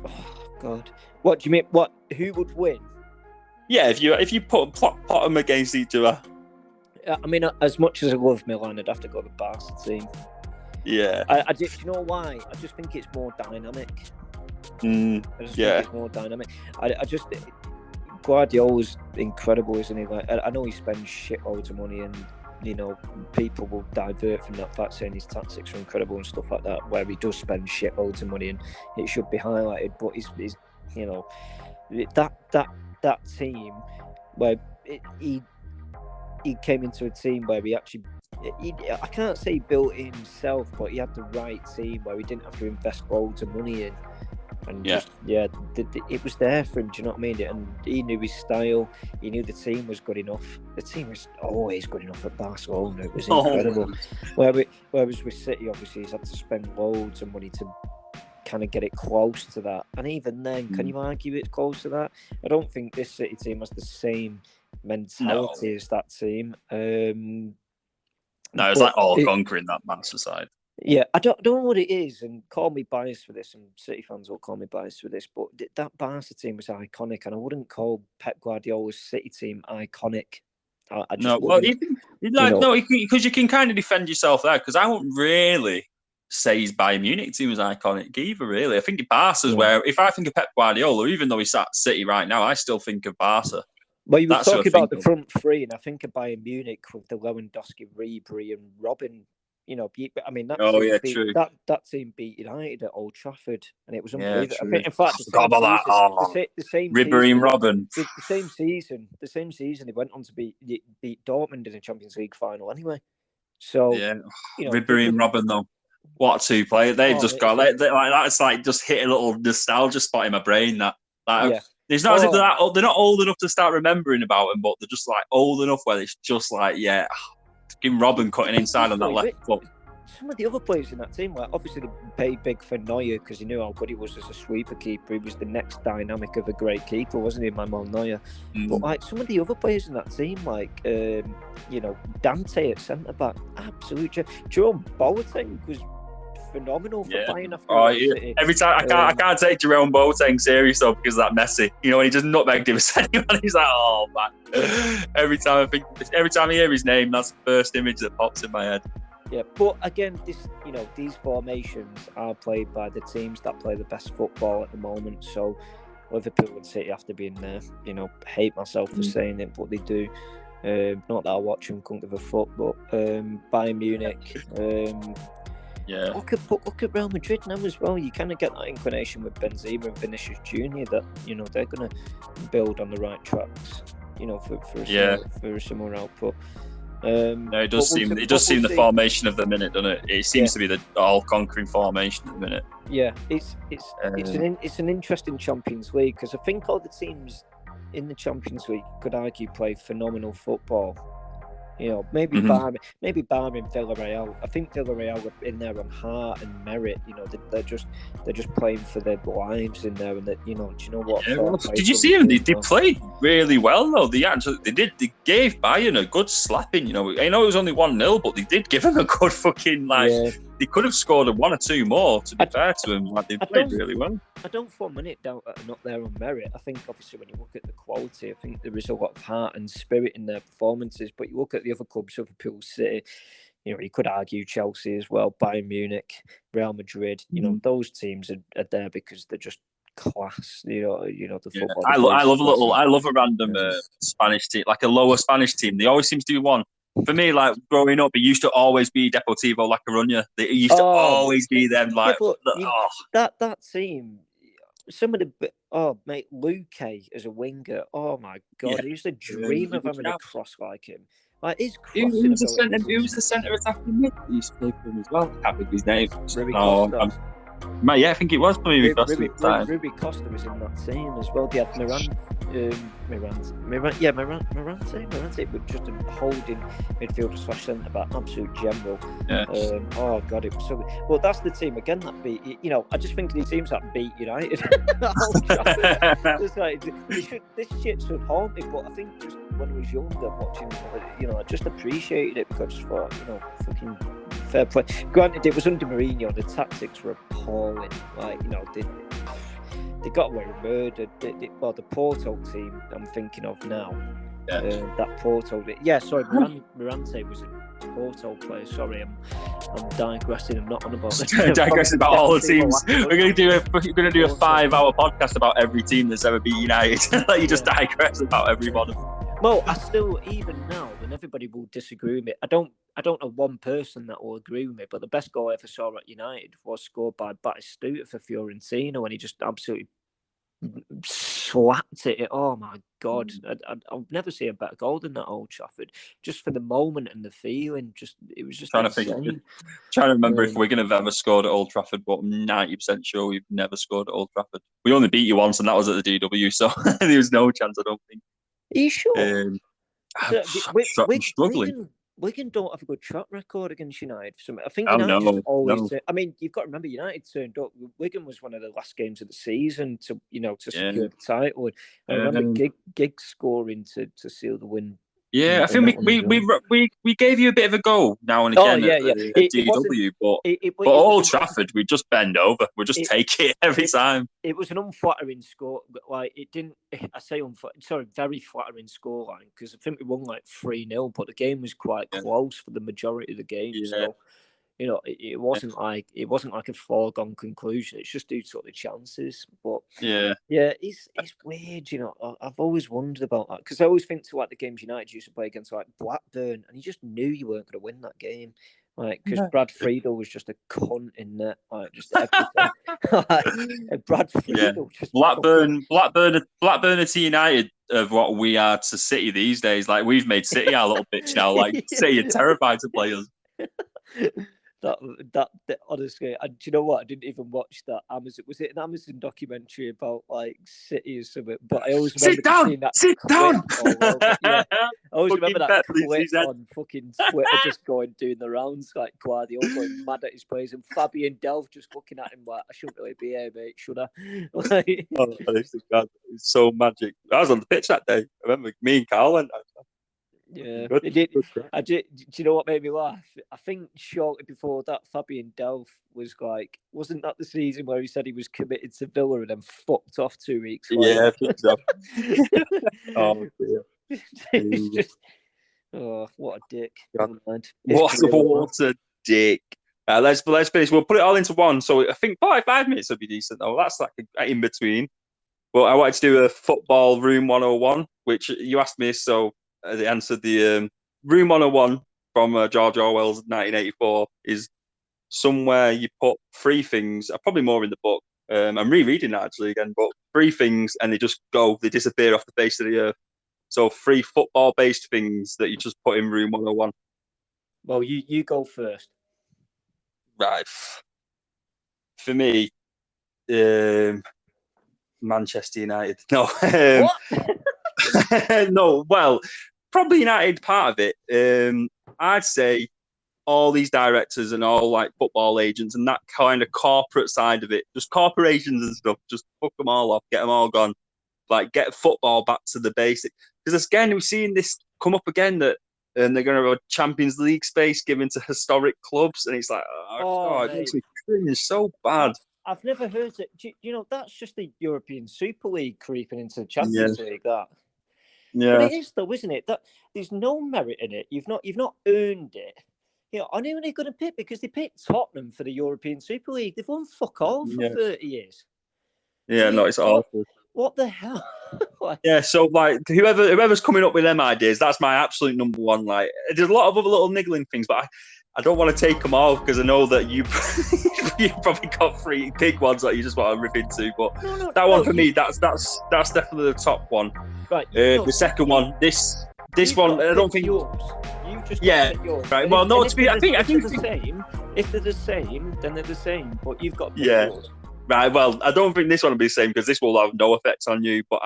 Oh God! What do you mean? What? Who would win? Yeah, if you plot them against each other. As much as I love Milan, I'd have to go to the Barca team. Yeah. Do you know why? I just think it's more dynamic. Think it's more dynamic. Guardiola's incredible, isn't he? Like, I know he spends shitloads of money, and people will divert from that fact saying his tactics are incredible and stuff like that, where he does spend shitloads of money, and it should be highlighted. But he's that team where he came into a team where he actually. I can't say he built it himself, but he had the right team where he didn't have to invest loads of money in. And it was there for him. Do you know what I mean? And he knew his style. He knew the team was good enough. The team was always good enough at Barcelona. It was incredible. Whereas with City, obviously, he's had to spend loads of money to kind of get it close to that. And even then, can you argue it's close to that? I don't think this City team has the same mentality as that team. No, it's like all conquering that Manchester side. Yeah, I don't know what it is, and call me biased for this, and City fans will call me biased for this, but that Barca team was iconic, and I wouldn't call Pep Guardiola's City team iconic. Because you can kind of defend yourself there, because I wouldn't really say his Bayern Munich team was iconic either, really. I think Barca's where, if I think of Pep Guardiola, even though he's at City right now, I still think of Barca. Well, you were talking about the front three, and I think of Bayern Munich with the Lewandowski, Ribery, and Robin. That team beat United at Old Trafford, and it was unbelievable. I think, in fact, the same Ribery and Robin. The same season, they went on to beat Dortmund in the Champions League final. Anyway, so Ribery and Robin though, what two players? They've just got that's like just hit a little nostalgia spot in my brain. It's not as if they're not old enough to start remembering about him, but they're just like old enough where it's just like Robin cutting inside on that left foot. Some of the other players in that team, obviously they paid big for Neuer because he knew how good he was as a sweeper keeper. He was the next dynamic of a great keeper, wasn't he, Manuel Neuer? But some of the other players in that team, Dante at centre back, absolute. Jerome Boateng was phenomenal for buying after City. Every time I can't take Jerome Boateng serious though because of that Messi. You know, when he just nutmegged him anyone, he's like, oh man. Every time I hear his name, that's the first image that pops in my head. Yeah, but again, these formations are played by the teams that play the best football at the moment. So Liverpool and City have to be in there. Hate myself for saying it, but they do. Not that I watch them, couldn't give a fuck. But Bayern Munich. Look at Real Madrid now as well. You kind of get that inclination with Benzema and Vinicius Junior that they're going to build on the right tracks. For a similar output. It does seem the formation of the minute, doesn't it? It seems to be the all-conquering formation of the minute. Yeah, it's an interesting Champions League because I think all the teams in the Champions League could argue play phenomenal football. Maybe Bayern and Villarreal. I think Villarreal are in there on heart and merit. They're just playing for their lives in there, and that do you know what? Did you see them? They played really well though. They gave Bayern a good slapping. I know it was only 1-0, but they did give them a good fucking They could have scored one or two more. To be fair to them, they played really well. I don't for a minute doubt that they're not there on merit. I think obviously when you look at the quality, I think there is a lot of heart and spirit in their performances. But you look at the other clubs, Liverpool, City, you could argue Chelsea as well, Bayern Munich, Real Madrid. Those teams are there because they're just class. The football. I love a random Spanish team, like a lower Spanish team. They always seem to be one. For me, like growing up, it used to always be Deportivo La Coruña. They used to always be them. Like that team. Some of the Luque as a winger. Oh my god, I used to dream of having a cross like him. Like his crossing. Who was the centre attacking mid? He used to play for him as well. I can't think of his name. I think it was Ruby Costa. Ruby Costa was in that team as well. They had Mirante, but just a holding midfielder / centre back, absolute general. Yeah. It was so good. Well, that's the team again that beat. I just think of the teams that beat United. It's like this shit should haunt me, but I think just when I was younger watching, I just appreciated it because I just thought, fucking. Fair play. Granted, it was under Mourinho. The tactics were appalling. They got away with murder. The Porto team I'm thinking of now. Yeah. That Porto. Mirante was a Porto player. Sorry, I'm digressing. I'm not on about digressing about all the teams. We're going to do a 5-hour podcast about every team that's ever beat United. Let you just digress about every one of them. Well, I still, even now, and everybody will disagree with me. I don't know one person that will agree with me, but the best goal I ever saw at United was scored by Batistuta for Fiorentina when he just absolutely slapped it. Oh my god, I'll never see a better goal than that Old Trafford. Just for the moment and the feeling, it was just trying to remember if Wigan have ever scored at Old Trafford, but I'm 90% sure we've never scored at Old Trafford. We only beat you once, and that was at the DW, so there was no chance. I don't think. Are you sure? I'm struggling. Wigan don't have a good track record against United. I think United always. I mean, you've got to remember United turned up. Wigan was one of the last games of the season to secure the title. I remember Giggs scoring to seal the win. Yeah, I think we gave you a bit of a go now and again at DW, but Old Trafford, we just bend over. We just take it every time. It was an unflattering score. Like it didn't. I say very flattering scoreline because I think we won 3-0, but the game was quite close for the majority of the game. Yeah. So it wasn't like a foregone conclusion. It's just due to the chances. But it's weird. I've always wondered about that because I always think to the games United used to play against Blackburn, and you just knew you weren't going to win that game. Because Brad Friedel was just a cunt in net, just everything. Brad Friedel just Blackburn are to United of what we are to City these days. Like we've made City our little bitch now. Like City are terrified to play us. That honestly, and do you know what? I didn't even watch that Amazon. Was it an Amazon documentary about City or something? But I always remember seeing that. Sit down. I always remember that clip on fucking Twitter, just doing the rounds, Guardiola going mad at his players, and Fabian Delph just looking at him like, I shouldn't really be here, mate, should I? It's so magic. I was on the pitch that day. I remember me and Carl went. Yeah, Good, it did. good crack. Do you know what made me laugh? I think shortly before that, Fabian Delph was like, wasn't that the season where he said he was committed to Villa and then fucked off 2 weeks later? Yeah, I think so. Oh dear. It's just, oh, what a dick. God. Never mind. What a dick. Let's finish. We'll put it all into one. So I think 45 minutes would be decent, though. That's like in between. But I wanted to do a football room 101, which you asked me, so the answer the room 101 from George Orwell's 1984 is somewhere you put three things, probably more in the book. I'm rereading that actually again, but three things and they disappear off the face of the earth. So three football-based things that you just put in room 101. Well, you go first. Right. For me, Manchester United. No. What? No, well, probably United part of it. I'd say all these directors and all like football agents and that kind of corporate side of it, just corporations and stuff, just fuck them all off, get them all gone. Like, get football back to the basic. Because again, we're seeing this come up again that they're going to have a Champions League space given to historic clubs, and it's like, oh God, it makes me cringe so bad. I've never heard it. You know, that's just the European Super League creeping into the Champions League. That, yeah, but it is though, isn't it? That there's no merit in it. You've not earned it. You know, I knew they're going to pick because they picked Tottenham for the European Super League. They've won fuck all for 30 years. Yeah, no, it's awful. What the hell? Yeah, so like whoever's coming up with them ideas, that's my absolute number one. Like, there's a lot of other little niggling things, but I don't want to take them all because I know that you probably got three big ones that you just want to rip into. But that one for me, that's definitely the top one. Right. The second one, this one, I don't think yours. You just yours. Right. Well, no, to be, I think they're the same. If they're the same, then they're the same. But you've got yours. Right, well, I don't think this one will be the same because this will have no effect on you. But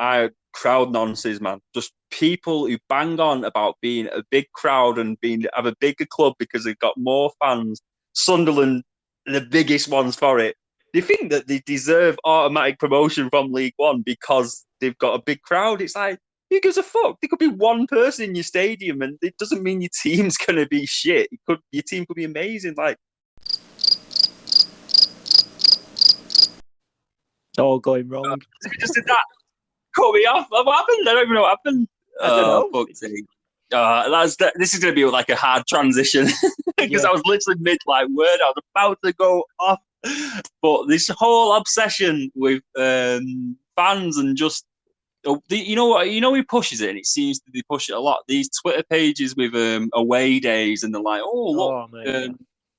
crowd nonsense, man. Just people who bang on about being a big crowd and have a bigger club because they've got more fans. Sunderland, the biggest ones for it. They think that they deserve automatic promotion from League One because they've got a big crowd. It's like, who gives a fuck? There could be one person in your stadium, and it doesn't mean your team's gonna be shit. Your team could be amazing. Like. All going wrong. We just did that. Cut me off. What happened? I don't even know what happened. I don't know. Fuck's sake. This is going to be like a hard transition because I was literally mid word. I was about to go off, but this whole obsession with fans and just you know who pushes it, and it seems to be pushing it a lot. These Twitter pages with away days, and they're like, oh look.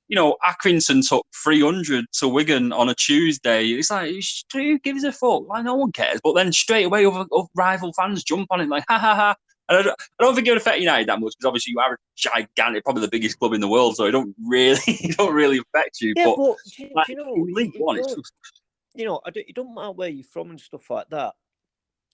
You know, Accrington took 300 to Wigan on a Tuesday. It's like, who gives a fuck? Like, no one cares. But then straight away, other rival fans jump on it like, ha ha ha. And I don't think it would affect United that much because obviously you are a gigantic, probably the biggest club in the world, so it don't really affect you. Yeah, but do like, you know, League One, it's just... you know, it don't matter where you're from and stuff like that.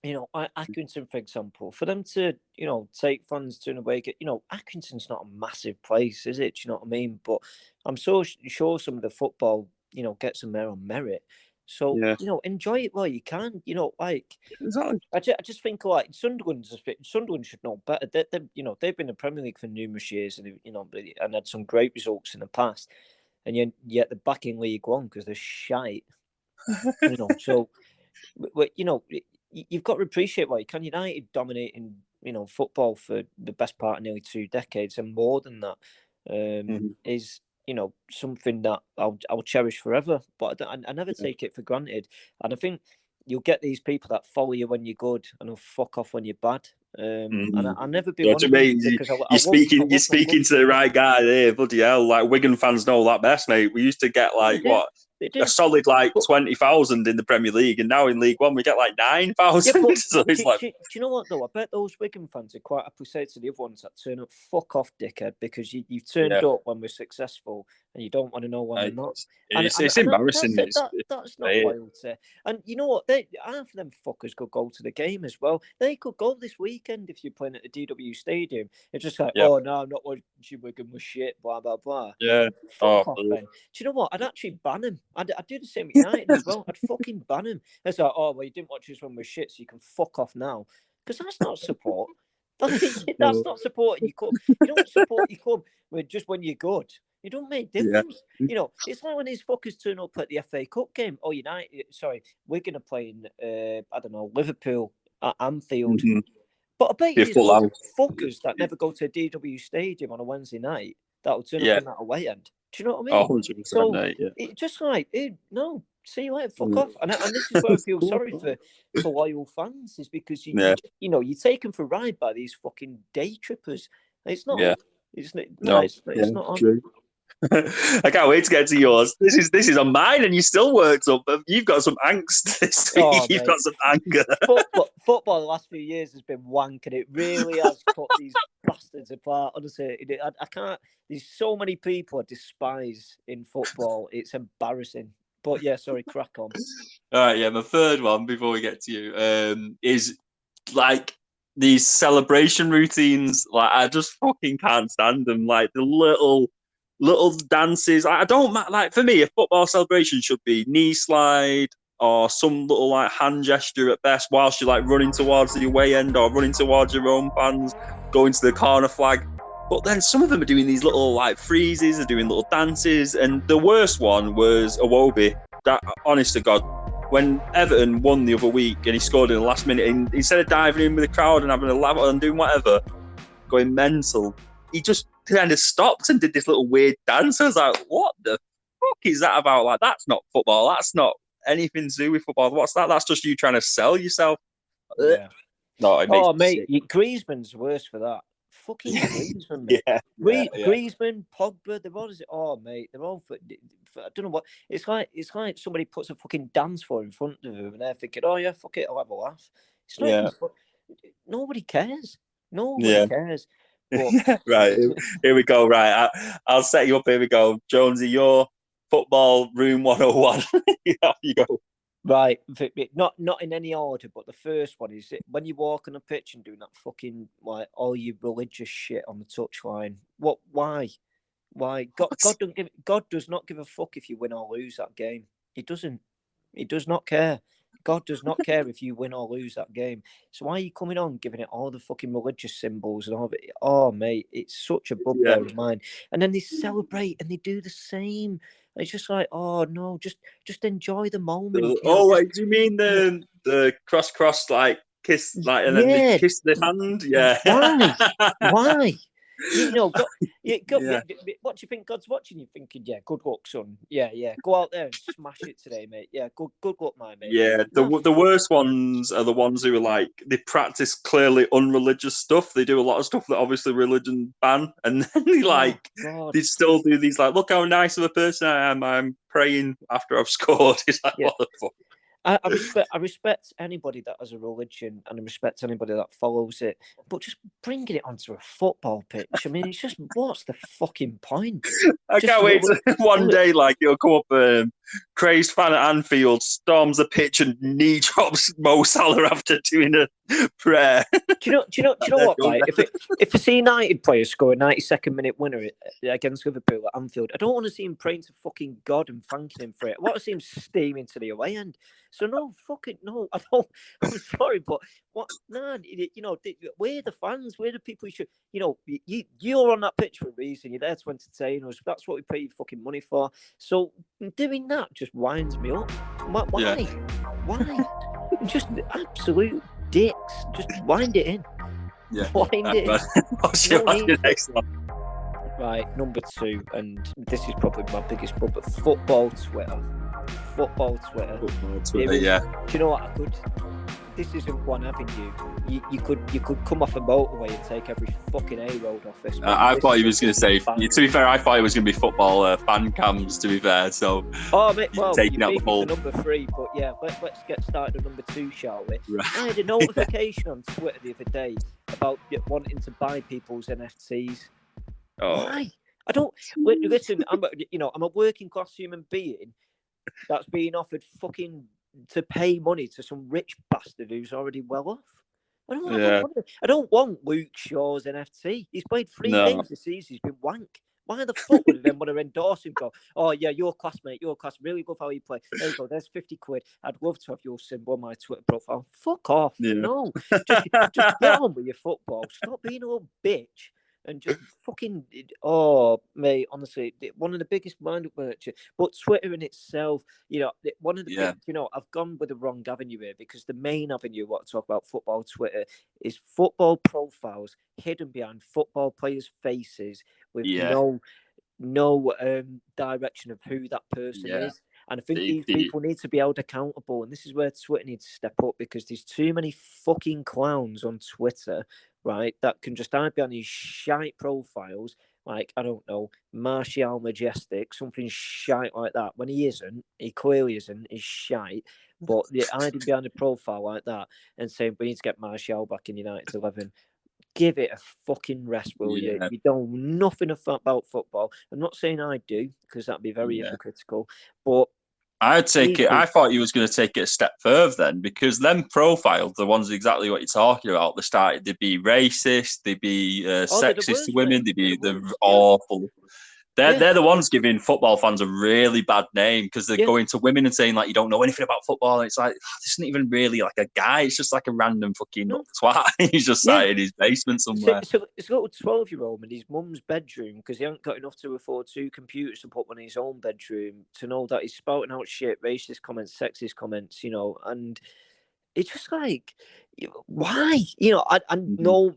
You know, Accrington, for example, for them to, you know, take fans to an away game, you know, Accrington's not a massive place, is it? Do you know what I mean? But I'm so sure some of the football, you know, gets them there on merit. So, you know, enjoy it while you can. You know, like, exactly. I just think, like, Sunderland should know better. You know, they've been in the Premier League for numerous years and, you know, and had some great results in the past. And yet they're back in League One because they're shite. You know, so, you know, you've got to appreciate why you can. United dominating, you know, football for the best part of nearly 2 decades and more than that is, you know, something that I'll cherish forever. But I never take it for granted. And I think you'll get these people that follow you when you're good and will fuck off when you're bad. And I'll never be one of them because you're speaking to the right guy there, bloody hell. Like, Wigan fans know that best, mate. We used to get like a solid like 20,000 in the Premier League, and now in League One we get like 9,000. Yeah, so it's do you know what though? I bet those Wigan fans are quite happy to say to the other ones that turn up, "Fuck off, dickhead," because you've turned up when we're successful, and you don't want to know when we're not. It's embarrassing. That's not loyalty. And you know what? Half of them fuckers could go to the game as well. They could go this weekend if you're playing at the DW Stadium. It's just like, oh no, I'm not watching Wigan with shit, blah blah blah. Yeah. Fuck off then. Do you know what? I'd actually ban him. I'd do the same with United as well. I'd fucking ban him. It's like, oh well, you didn't watch us when we're shit, so you can fuck off now. Because that's not support. That's not supporting your club. You don't support your club just when you're good. It don't make difference. You know, it's like when these fuckers turn up at the FA Cup game. Oh, we're going to play in, I don't know, Liverpool at Anfield. Mhm. But I bet you Be there's loads of full fuckers that never go to a DW Stadium on a Wednesday night that will turn Yeah. up in that away end. Do you know what I mean? 100%, So mate, yeah. it just like, no, see you later, fuck off. And this is where I feel sorry for loyal fans, is because Yeah. you're taken for a ride by these fucking day trippers. It's not. Yeah. It's not. No, It's not on. true. I can't wait to get to yours. This is on mine, and you still worked up. You've got some angst this week. Oh, You've mate. got some anger. Football the last few years has been wank, and it really has cut these bastards apart. Honestly, I can't. There's so many people I despise in football. It's embarrassing. But yeah, sorry, crack on. All right, yeah. My third one before we get to you is like these celebration routines. Like I just fucking can't stand them. Like the little dances. I don't like. For me, a football celebration should be knee slide or some little like hand gesture at best, whilst you're like running towards the away end or running towards your own fans, going to the corner flag. But then some of them are doing these little like freezes, are doing little dances, and the worst one was Iwobi. That, honest to God, when Everton won the other week and he scored in the last minute, and instead of diving in with the crowd and having a laugh and doing whatever, going mental, he just kind of stopped and did this little weird dance. I was like, what the fuck is that about? Like, that's not football. That's not anything to do with football. What's that? That's just you trying to sell yourself. Yeah. No, it makes me mate, sick. Griezmann's worse for that. Fucking Griezmann, mate. Griezmann, Pogba, they're all. Oh, mate, they're all. I don't know what. It's like somebody puts a fucking dance floor in front of them, and they're thinking, "Oh yeah, fuck it, I'll have a laugh." It's not. Yeah. Nobody cares. Nobody cares. But... right, here we go. Right, I'll set you up. Here we go. Jonesy, your football room 101. Off you go. Right, not in any order, but the first one is when you walk on a pitch and doing that fucking like all your religious shit on the touchline. What? Why? God does not give a fuck if you win or lose that game. He doesn't. He does not care. God does not care if you win or lose that game. So why are you coming on giving it all the fucking religious symbols and all of it? Oh, mate, it's such a bugbear of mine. And then they celebrate and they do the same. It's just like, oh no, just enjoy the moment. Wait, do you mean the cross like kiss like and then they kiss the hand? Yeah. Why? What do you think God's watching? You're thinking, yeah, good luck, son. Yeah. Go out there and smash it today, mate. Yeah, good luck, my mate. Yeah, the worst ones are the ones who are like they practice clearly unreligious stuff. They do a lot of stuff that obviously religion ban, and then they still do these like, look how nice of a person I am. I'm praying after I've scored. It's like, what the fuck? I respect anybody that has a religion, and I respect anybody that follows it. But just bringing it onto a football pitch, I mean, it's just what's the fucking point? I can't wait to one day like it'll come up. Crazed fan at Anfield storms the pitch and knee drops Mo Salah after doing a prayer. Do you know what? Right? If I see United players score a 92nd minute winner against Liverpool at Anfield, I don't want to see him praying to fucking God and thanking him for it. I want to see him steaming to the away end. So no, fucking no. I don't. I'm sorry, but what? Nah, we're the fans. We're the people who should. You're on that pitch for a reason. You're there to entertain us. That's what we pay you fucking money for. So doing that just winds me up. Why? Yeah. Why? Just absolute dicks. Just wind it in. Yeah. Wind it in. What's your next one? Right, number 2, and this is probably my biggest problem. Football Twitter. Yeah. Do you know what? This isn't one avenue. You could come off a motorway and take every fucking A road off this. I thought he was going to say. To be fair, I thought it was going to be football fan cams. To be fair, so. Oh, mate, well, taking out the ball. Number 3, but yeah, let's get started on number 2, shall we? Right. I had a notification on Twitter the other day about wanting to buy people's NFTs. Oh. Why? I don't listen. I'm a working class human being that's being offered fucking to pay money to some rich bastard who's already well off. I don't want Luke Shaw's NFT. He's played 3 games this season. He's been wank. Why the fuck would they then want to endorse him? Go, oh yeah, your classmate, really good how you play. There you go, there's 50 quid. I'd love to have your symbol on my Twitter profile. Fuck off. Yeah. No, just get on with your football. Stop being a little bitch. And just fucking, oh, mate, honestly, one of the biggest mind-up merchant. But Twitter in itself, one of the big, I've gone with the wrong avenue here, because the main avenue, what I talk about football Twitter, is football profiles hidden behind football players' faces with no direction of who that person is. And I think these people need to be held accountable. And this is where Twitter needs to step up, because there's too many fucking clowns on Twitter, right, that can just hide behind these shite profiles, like, I don't know, Martial Majestic, something shite like that, when he isn't. He clearly isn't. He's shite. But they're hiding behind a profile like that and saying, we need to get Martial back in United's 11. Give it a fucking rest, will you? You don't know nothing about football. I'm not saying I do, because that'd be very hypocritical, but I'd take it. I thought you was going to take it a step further then, because them profiles, the ones exactly what you're talking about, they'd be racist, they'd be sexist to women, they'd be awful. They're the ones giving football fans a really bad name, because they're going to women and saying, like, you don't know anything about football. And it's like, this isn't even really like a guy. It's just like a random fucking twat. He's just sat in his basement somewhere. So it's got a 12-year-old in his mum's bedroom, because he hasn't got enough to afford 2 computers to put one in his own bedroom, to know that he's spouting out shit, racist comments, sexist comments, and it's just like, why? I know,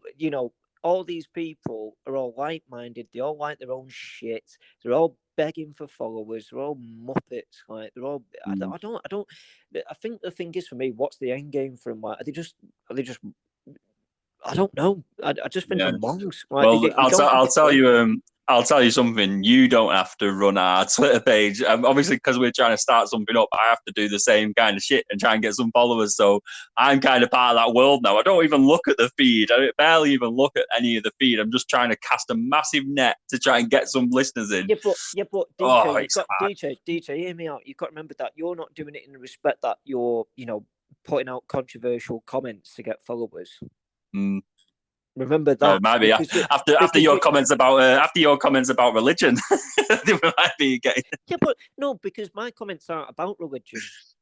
all these people are all like-minded. They all like their own shit. They're all begging for followers. They're all muppets. Like, they're all. I don't. I think the thing is, for me, what's the end game for them? Like, are they just? I don't know. I just think they're monks. Like, well, I'll tell you something. You don't have to run our Twitter page. Obviously, because we're trying to start something up, I have to do the same kind of shit and try and get some followers. So I'm kind of part of that world now. I don't even look at the feed. I barely even look at any of the feed. I'm just trying to cast a massive net to try and get some listeners in. Yeah, but DJ, hear me out. You've got to remember that you're not doing it in the respect that you're, putting out controversial comments to get followers. Remember that. Maybe after your comments about religion, they might be getting. Yeah, but no, because my comments aren't about religion.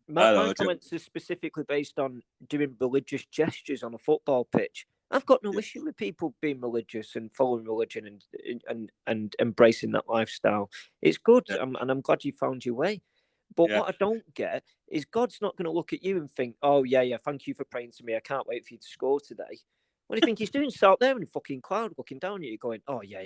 My comments are specifically based on doing religious gestures on a football pitch. I've got no issue with people being religious and following religion and embracing that lifestyle. It's good, and I'm glad you found your way. But what I don't get is God's not going to look at you and think, oh, yeah, thank you for praying to me. I can't wait for you to score today. What do you think he's doing? Sat there in a fucking cloud looking down at you going, oh, yeah,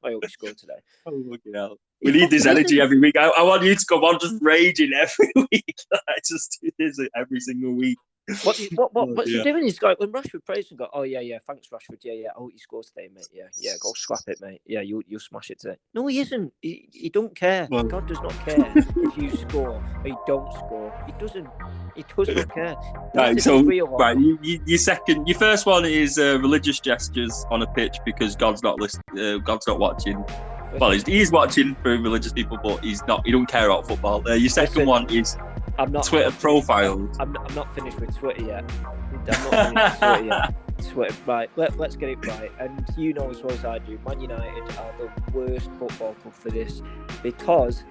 I hope you score today. Oh, look out. We need this energy every week. I want you to come on just raging every week. I just do this every single week. What's he doing? He's like, when Rashford prays and go, oh, yeah, thanks, Rashford. Yeah, I hope you score today, mate. Yeah, go scrap it, mate. Yeah, you'll smash it today. No, he isn't. He don't care. Well, God does not care if you score or you don't score. He doesn't. He does not care. Your first one is religious gestures on a pitch because God's not listening. God's not watching. Well, he's watching for religious people, but he's not. He don't care about football. Your second one is Twitter profile. I'm not finished with Twitter yet. Twitter, right? Let's get it right. And you know as well as I do, Man United are the worst football club for this, because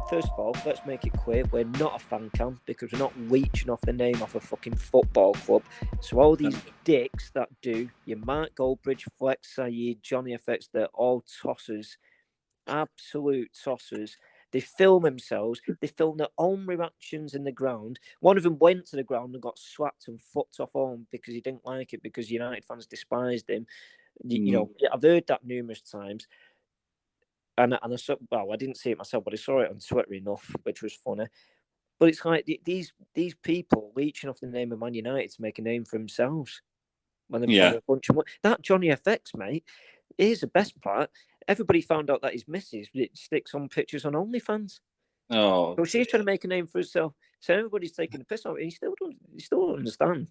first of all, let's make it clear, we're not a fan camp, because we're not leeching off the name off a fucking football club. So all these dicks that do, your Mark Goldbridge, Flex Saeed, Johnny FX, they're all tossers. Absolute tossers. They film themselves. They film their own reactions in the ground. One of them went to the ground and got slapped and fucked off home because he didn't like it, because United fans despised him. I've heard that numerous times. And I saw, well, I didn't see it myself, but I saw it on Twitter enough, which was funny. But it's like these people leeching off the name of Man United to make a name for themselves. When they're a bunch of money. That Johnny FX, mate, here's the best part. Everybody found out that his missus sticks on pictures on OnlyFans. Oh, so she's trying to make a name for herself. So everybody's taking the piss out. He still don't understand.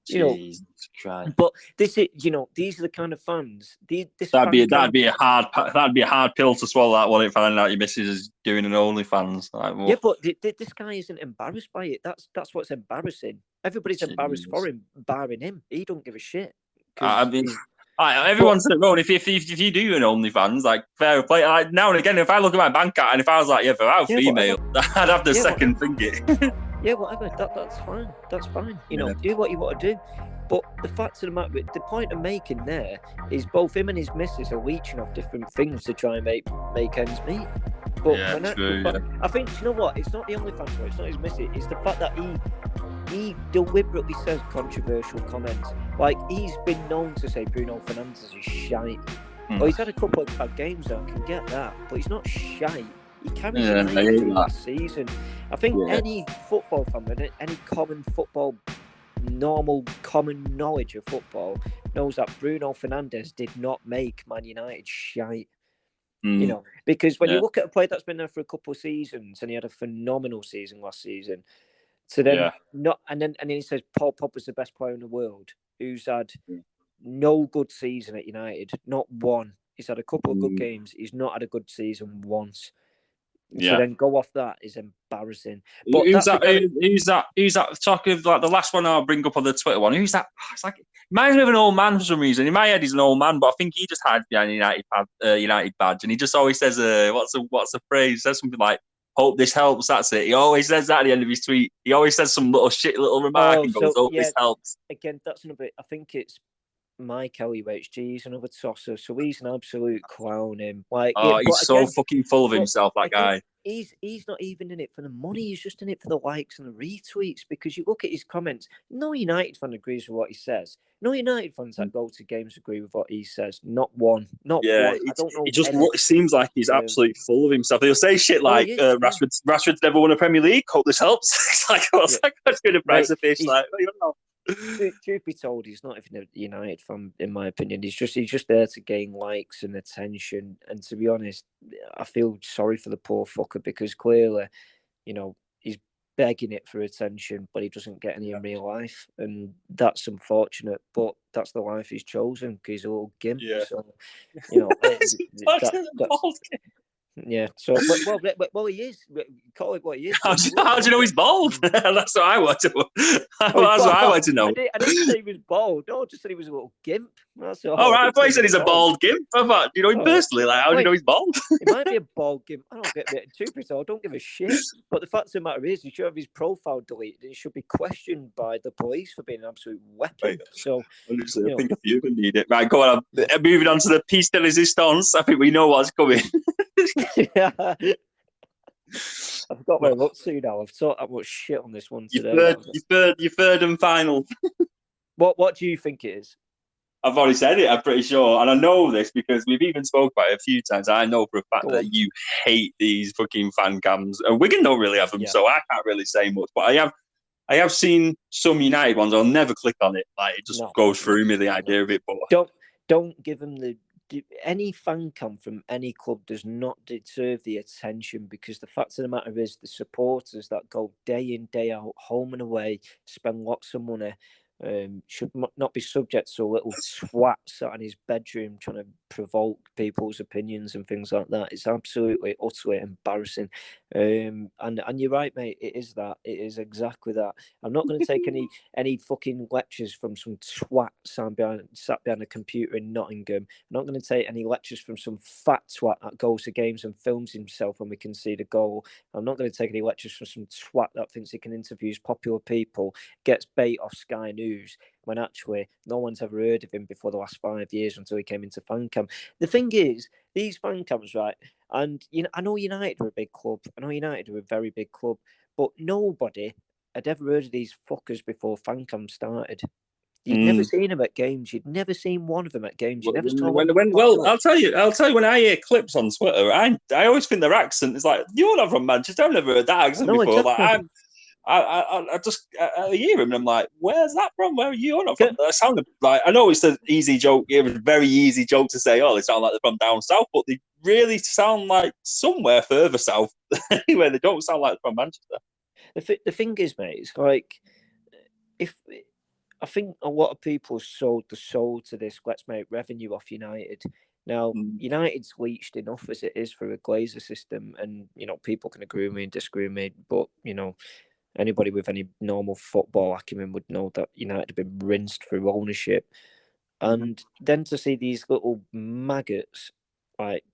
Jesus Christ. But this is, these are the kind of fans. That'd be a hard pill to swallow. That one, if finding out your missus is doing an OnlyFans. Like, yeah, but this guy isn't embarrassed by it. That's what's embarrassing. Everybody's embarrassed for him, barring him. He don't give a shit. Everyone's at their own. If you do an OnlyFans, like fair play. Like now and again, if I look at my bank account and if I was like, for our female, I'd have the second finger. Yeah, whatever. That's fine. That's fine. Do what you want to do. But the fact of the matter, the point I'm making there is both him and his missus are leeching off different things to try and make ends meet. But I think, you know what? It's not the only factor. It's not his missus. It's the fact that he deliberately says controversial comments. Like, he's been known to say Bruno Fernandes is shite. Well, he's had a couple of bad games, though. I can get that. But he's not shite. He carries through last season. I think any football fan, any normal common knowledge of football knows that Bruno Fernandes did not make Man United shite. Because when you look at a player that's been there for a couple of seasons and he had a phenomenal season last season, so then and then he says Paul Pogba's the best player in the world, who's had no good season at United, not one. He's had a couple of good games. He's not had a good season once. So then go off that is embarrassing. But who's that? Talk of like the last one I'll bring up on the Twitter one. Who's that? It's like reminds me of an old man for some reason. In my head, he's an old man, but I think he just hides behind United badge, and he just always says, "What's the phrase?" He says something like, "Hope this helps." That's it. He always says that at the end of his tweet. He always says some little remark and goes, "Hope this helps." Again, that's another. I think it's Mike LUHG, he's another tosser, so he's an absolute clown. He's so fucking full of himself, that guy. He's not even in it for the money. He's just in it for the likes and the retweets. Because you look at his comments, no United fan agrees with what he says. No United fans that go to games agree with what he says. Not one. Not one. I don't know. It seems like he's absolutely full of himself. He'll say shit like, "Rashford's never won a Premier League. Hope this helps." It's like, what's going to price a fish? Like, you know. Truth be told, he's not even a United fan, in my opinion. He's just there to gain likes and attention. And to be honest, I feel sorry for the poor fucker because clearly, he's begging it for attention, but he doesn't get any in real life, and that's unfortunate. But that's the life he's chosen because he's a little gimp. Yeah. So, yeah. So, well, he is. Call it what he is. How do you know he's bald? That's what I want to. That's what I want to know. I didn't say he was bald. No, I just said he was a little gimp. That's all. Oh, right. I thought you said he's a bald gimp. I thought, do you know him personally? Like, how do you know he's bald? He might be a bald gimp. I don't get it. Truth be told, I don't give a shit. But the fact of the matter is, he should have his profile deleted. And he should be questioned by the police for being an absolute weapon. Right. So, honestly, I think a few of them need it. Right, go on. Moving on to the piece de resistance. I think we know what's coming. Yeah. I've got my up to now. I've talked that much shit on this one today. Your third and final. What do you think it is? I've already said it, I'm pretty sure. And I know this because we've even spoke about it a few times. I know for a fact that you hate these fucking fan cams. And Wigan don't really have them, so I can't really say much. But I have seen some United ones. I'll never click on it. Like, it just goes through me, the idea of it. But don't give them any fan cam from any club does not deserve the attention, because the fact of the matter is the supporters that go day in, day out, home and away, spend lots of money, should not be subject to a little twat sat in his bedroom trying to provoke people's opinions and things like that. It's absolutely, utterly embarrassing. And you're right, mate. It is that. It is exactly that. I'm not going to take any fucking lectures from some twat sat behind a computer in Nottingham. I'm not going to take any lectures from some fat twat that goes to games and films himself when we concede a goal. I'm not going to take any lectures from some twat that thinks he can interview popular people, gets bait off Sky News, when actually no one's ever heard of him before the last 5 years until he came into fan cam. The thing is, these fan cams, right? And I know United are a big club. I know United are a very big club, but nobody had ever heard of these fuckers before fan cam started. You'd never seen them at games. You'd never seen one of them at games. I'll tell you. When I hear clips on Twitter, I always think their accent is like, "You're not from Manchester. I've never heard that accent before." Exactly. Like, I hear him and I'm like, "Where's that from? Where are you not from?" That sounded like, I know it's an easy joke. It was a very easy joke to say. Oh, they sound like they're from down south, but they really sound like somewhere further south. Anyway, they don't sound like they're from Manchester. The thing is, mate, it's like I think a lot of people sold the soul to this. Let's make revenue off United. Now, United's leached enough as it is for a Glazer system, and people can agree with me and disagree with me, but anybody with any normal football acumen would know that United have been rinsed through ownership. And then to see these little maggots like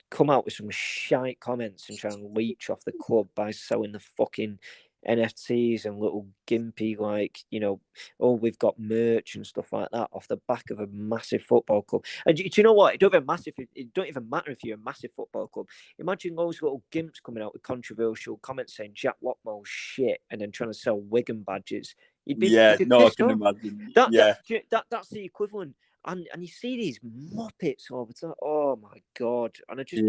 come out with some shite comments and try and leech off the club by selling the fucking NFTs and little gimpy, like, oh, we've got merch and stuff like that off the back of a massive football club. And do you know what? It don't even matter if you're a massive football club. Imagine those little gimps coming out with controversial comments saying Jack Lockmore's shit and then trying to sell Wigan badges. You'd be I pissed can off. imagine. That's the equivalent. And you see these muppets all the time. Oh my god! And I just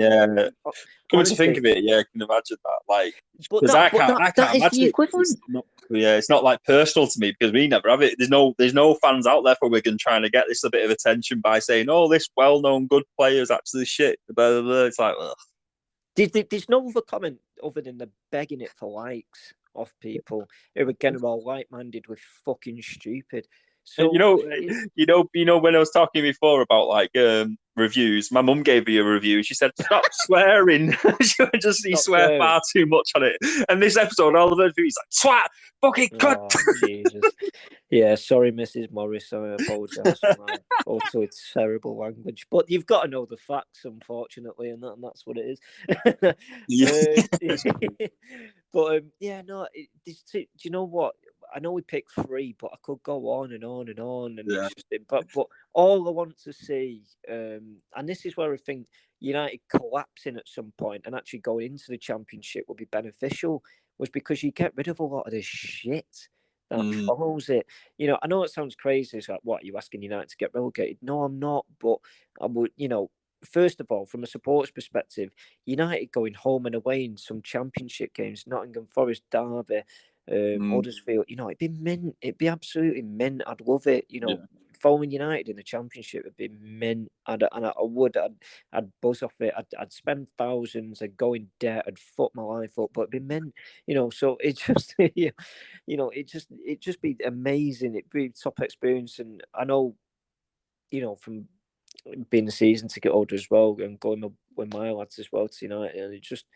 Coming to think of it, I can imagine that. Like, because I can't that is imagine the it. equivalent. It's not like personal to me because we never have it. There's no fans out there for Wigan trying to get this a bit of attention by saying, "Oh, this well-known good player is actually shit." Blah, blah, blah. It's like, ugh. There's no other comment other than the begging it for likes off people who again are all like-minded with fucking stupid. So when I was talking before about like reviews, my mum gave me a review. She said, "Stop swearing." You swear far too much on it. And this episode, all of the reviews like twat, fucking cunt. Oh, Jesus. Yeah, sorry, Mrs. Morris. I apologise for my also terrible language. But you've got to know the facts, unfortunately, and that's what it is. But do you know what? I know we picked 3, but I could go on and on and on. And it's just, but all I want to see, and this is where I think United collapsing at some point and actually going into the Championship will be beneficial, was because you get rid of a lot of this shit that follows it. I know it sounds crazy. It's like, what, are you asking United to get relegated? No, I'm not. But I would, first of all, from a supporters perspective, United going home and away in some Championship games, Nottingham Forest, Derby, Huddersfield, it'd be mint. It'd be absolutely mint. I'd love it. Following United in the Championship would be mint. I'd buzz off it. I'd spend thousands. I'd go in debt. I'd fuck my life up. But it'd be mint. So it just, it just be amazing. It'd be top experience. And I know, from being a season ticket holder as well and going with my lads as well to United, and it just,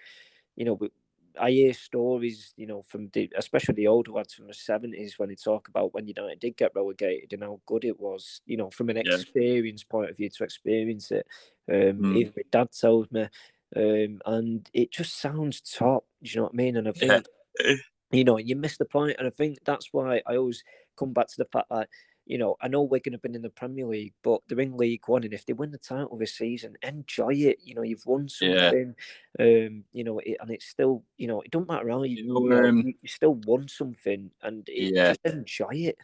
I hear stories, from especially the older lads from the 70s when they talk about when United did get relegated and how good it was, from an experience point of view to experience it. Even my dad tells me, and it just sounds top. Do you know what I mean? And I think, you miss the point, and I think that's why I always come back to the fact that, I know Wigan have been in the Premier League, but they're in League One, and if they win the title this season, enjoy it. You've won something, and it's still, it don't matter how you still won something, and just enjoy it.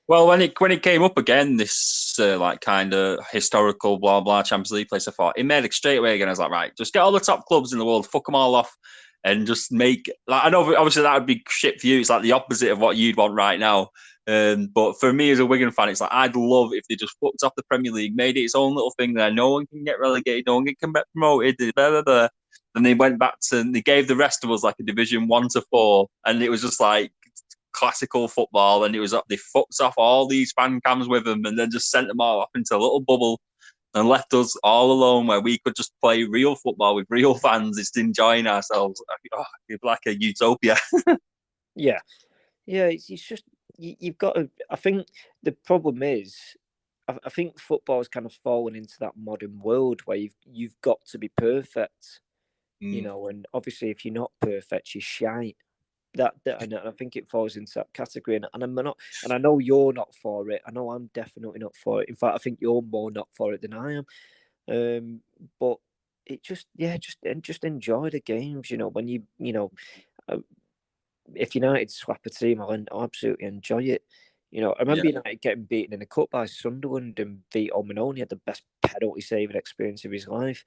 Well, when it came up again, this like kind of historical blah blah Champions League place, I thought it made it straight away again. I was like, right, just get all the top clubs in the world, fuck them all off, and just make like, I know obviously that would be shit for you. It's like the opposite of what you'd want right now. But for me as a Wigan fan, it's like I'd love if they just fucked off the Premier League, made it its own little thing there. No one can get relegated, no one can get promoted. Blah, blah, blah. Then they went back to they gave the rest of us like a Division 1 to 4, and it was just like classical football. And it was they fucked off all these fan cams with them, and then just sent them all off into a little bubble and left us all alone where we could just play real football with real fans, just enjoying ourselves. It's like a utopia. Yeah, it's just you've got to. I think the problem is, I think football's kind of fallen into that modern world where you've got to be perfect, and obviously if you're not perfect, you're shite. And I think it falls into that category, and I'm not, and I know you're not for it. I know I'm definitely not for it. In fact, I think you're more not for it than I am. But it just enjoy the games. When if United swap a team, I'll absolutely enjoy it. I remember United getting beaten in the cup by Sunderland, and Vito Manoni had the best penalty saving experience of his life.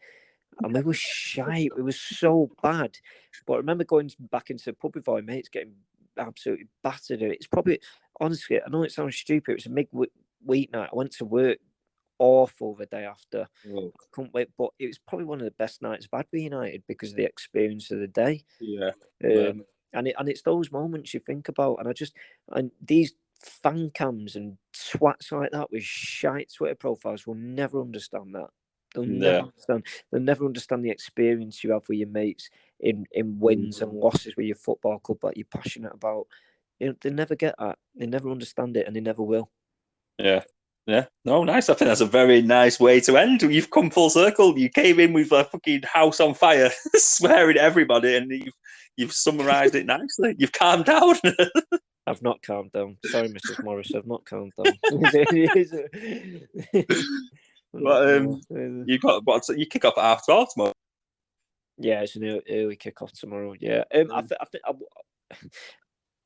And we were shite. It was so bad. But I remember going back into the pub with our mates, getting absolutely battered. It's probably, honestly, I know it sounds stupid. It was a midweek night. I went to work awful the day after. I couldn't wait. But it was probably one of the best nights I've had with United because of the experience of the day. And it's those moments you think about. And these fan cams and twats like that with shite Twitter profiles will never understand that. They'll never understand the experience you have with your mates in wins and losses with your football club that you're passionate about. They never get that. They never understand it, and they never will. Yeah. Yeah, no, nice. I think that's a very nice way to end. You've come full circle. You came in with a fucking house on fire, swearing at everybody, and you've summarised it nicely. You've calmed down. I've not calmed down. Sorry, Mrs. Morris, I've not calmed down. But No. you got what? You kick off at 12:30 tomorrow. Yeah, it's an early kick-off tomorrow. Yeah,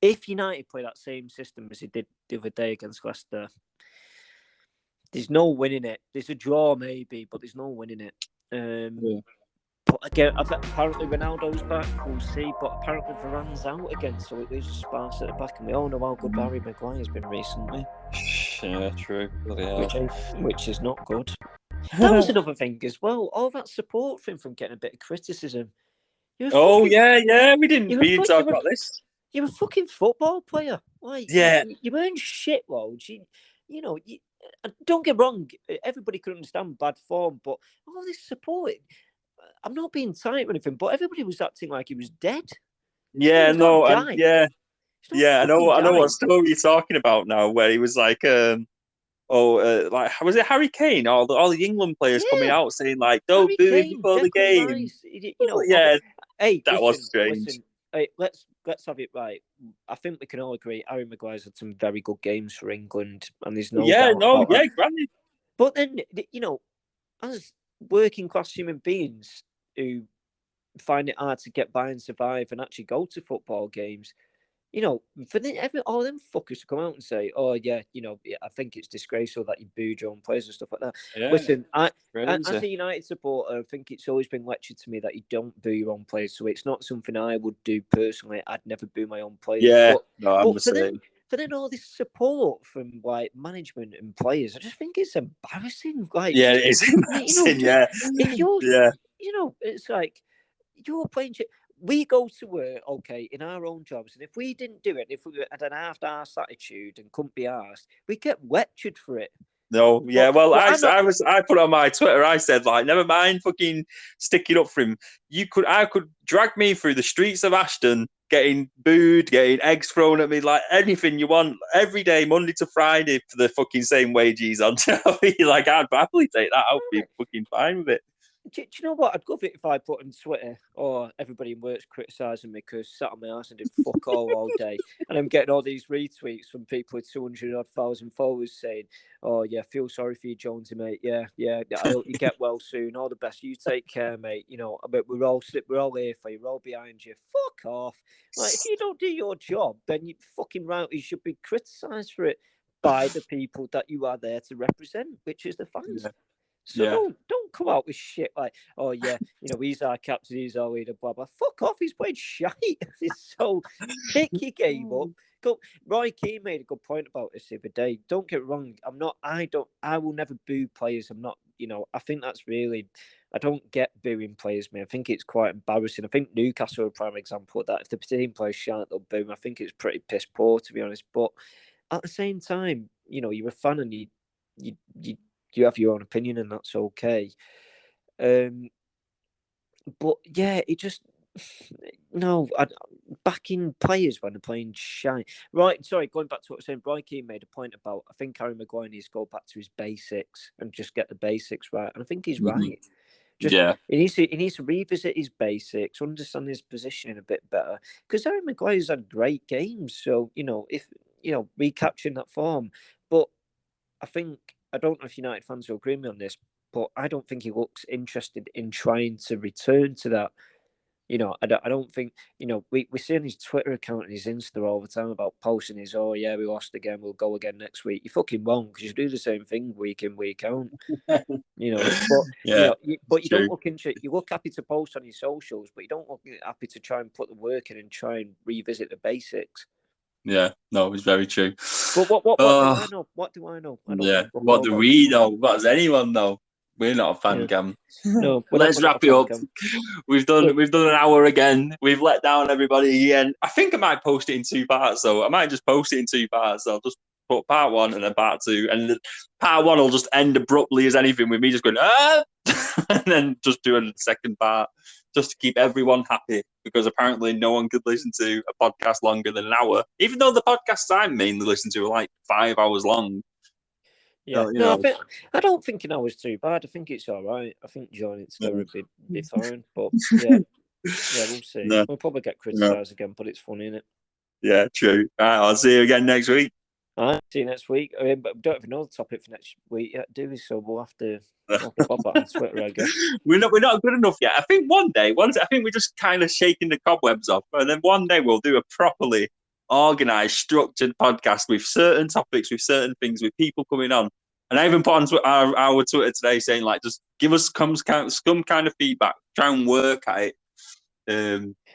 if United play that same system as they did the other day against Leicester, there's no winning it. There's a draw maybe, but there's no winning it. But again, apparently Ronaldo's back. We'll see. But apparently Varane's out again, so it leaves a sparse at the back, and we all know how good Harry Maguire's been recently. Yeah, true. Which is not good. That was another thing as well. All that support for him from getting a bit of criticism. We didn't talk about this. You're a fucking football player. Like, yeah, you earn shitloads. You know, don't get wrong. Everybody can understand bad form, but all this support. I'm not being tight or anything, but everybody was acting like he was dead. Yeah, no, and yeah, I know what story you're talking about now, where he was like, like was it Harry Kane? All the England players coming out saying like, "Don't boo him before the game." Rice, you know, yeah, hey, that was strange. Listen, hey, let's have it right. I think we can all agree Harry Maguire's had some very good games for England, and there's no doubt about that. Granted. But then, you know, as working class human beings who find it hard to get by and survive and actually go to football games, you know, for all them fuckers to come out and say, "Oh yeah, you know, I think it's disgraceful that you booed your own players and stuff like that." Yeah, listen, as a United supporter, I think it's always been lectured to me that you don't boo your own players, so it's not something I would do personally. I'd never boo my own players. Yeah, but for then all this support from like management and players, I just think it's embarrassing. Like, yeah, it is embarrassing. If you're, you know, it's like you're playing shit. We go to work, okay, in our own jobs, and if we didn't do it, if we had an half-arsed attitude and couldn't be arsed, we get lectured for it. No, yeah, I put on my Twitter, I said, like, never mind fucking sticking up for him. I could drag me through the streets of Ashton, getting booed, getting eggs thrown at me, like anything you want, every day, Monday to Friday, for the fucking same wages on telly. Like, I'd happily take that. I'd be fucking fine with it. Do you know what? I'd love it if I put on Twitter or everybody in work's criticising me because sat on my ass and did fuck all day. And I'm getting all these retweets from people with 200,000 followers saying, "Oh, yeah, feel sorry for you, Jonesy, mate. Yeah. I hope you get well soon. All the best. You take care, mate. You know, but we're all here for you. We're all behind you. Fuck off. Like, if you don't do your job, then you fucking rightly should be criticised for it by the people that you are there to represent, which is the fans." Yeah. So don't come out with shit like, "Oh yeah, you know, he's our captain, he's our leader, blah blah." Fuck off, he's playing shite. So pick your game up. Go. Roy Keane made a good point about this the other day. Don't get wrong. I will never boo players. I'm not, you know, I think that's really, I don't get booing players, man. I think it's quite embarrassing. I think Newcastle are a prime example of that. If the team plays shite, they'll boo him. I think it's pretty piss poor, to be honest. But at the same time, you know, you're a fan and you have your own opinion, and that's okay. But yeah, it just backing players when they're playing shite. Right, sorry, going back to what I was saying, Brian Keane made a point about, I think Harry Maguire needs to go back to his basics and just get the basics right. And I think he's right. He needs to revisit his basics, understand his positioning a bit better. Because Harry Maguire's had great games. So, you know, if recapturing that form. But I don't know if United fans will agree with me on this, but I don't think he looks interested in trying to return to that. You know, I don't think, you know, we see on his Twitter account and his Insta all the time about posting his, "Oh yeah, we lost again, we'll go again next week." You're fucking wrong, because you do the same thing week in, week out. You know, but you don't look into it. You look happy to post on your socials, but you don't look happy to try and put the work in and try and revisit the basics. Yeah, no, it's very true. But what do I know? What do I know? What do we know? What does anyone know? We're not a fan cam. No, let's wrap it up. We've done an hour again. We've let down everybody again. I think I might post it in 2 parts, so I might just post it in 2 parts. I'll just put part 1 and then part 2, and part 1 will just end abruptly as anything, with me just going and then just doing a second part, just to keep everyone happy, because apparently no one could listen to a podcast longer than an hour, even though the podcasts I mainly listen to are like 5 hours long. Yeah, You no, know. I don't think an hour's too bad. I think it's all right. I think joining it together would be fine. But yeah, we'll see. No, We'll probably get no. criticised again, but it's funny, isn't it? Yeah, true. All right, I'll see you again next week. All right, see you next week. I mean, but we don't even know the topic for next week yet, do we? So we'll have to pop that on Twitter, I guess. We're not good enough yet. I think I think we're just kind of shaking the cobwebs off, and then one day we'll do a properly organised, structured podcast with certain topics, with certain things, with people coming on. And I even put on our Twitter today saying, like, just give us some kind of feedback. Try and work at it.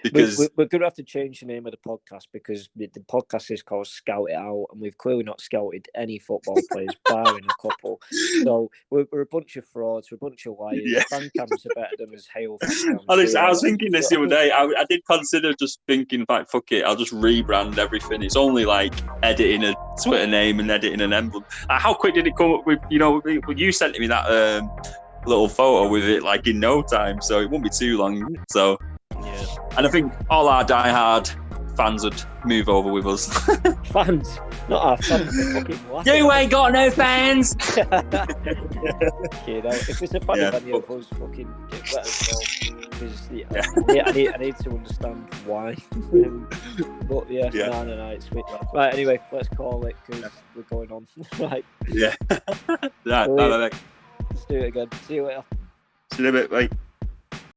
Because we're going to have to change the name of the podcast because the podcast is called Scout It Out, and we've clearly not scouted any football players, barring a couple. So we're a bunch of frauds, we're a bunch of liars. Yeah. Fan cams are better than us. Hail fan cams. Honestly, I was thinking this the other day. I did consider just thinking, like, fuck it, I'll just rebrand everything. It's only like editing a Twitter name and editing an emblem. How quick did it come up with? You sent me that little photo with it, like, in no time, so it won't be too long. So. Yeah. And I think all our diehard fans would move over with us. Fans? Not our fans. You ain't got no fans! Okay, now, if there's a fan of any of us, fucking let us know. Because I need to understand why. But no, it's sweet. Right, anyway, let's call it because we're going on. Right. Yeah. Right, bye. Let's do it again. See you later. See you in a bit, mate.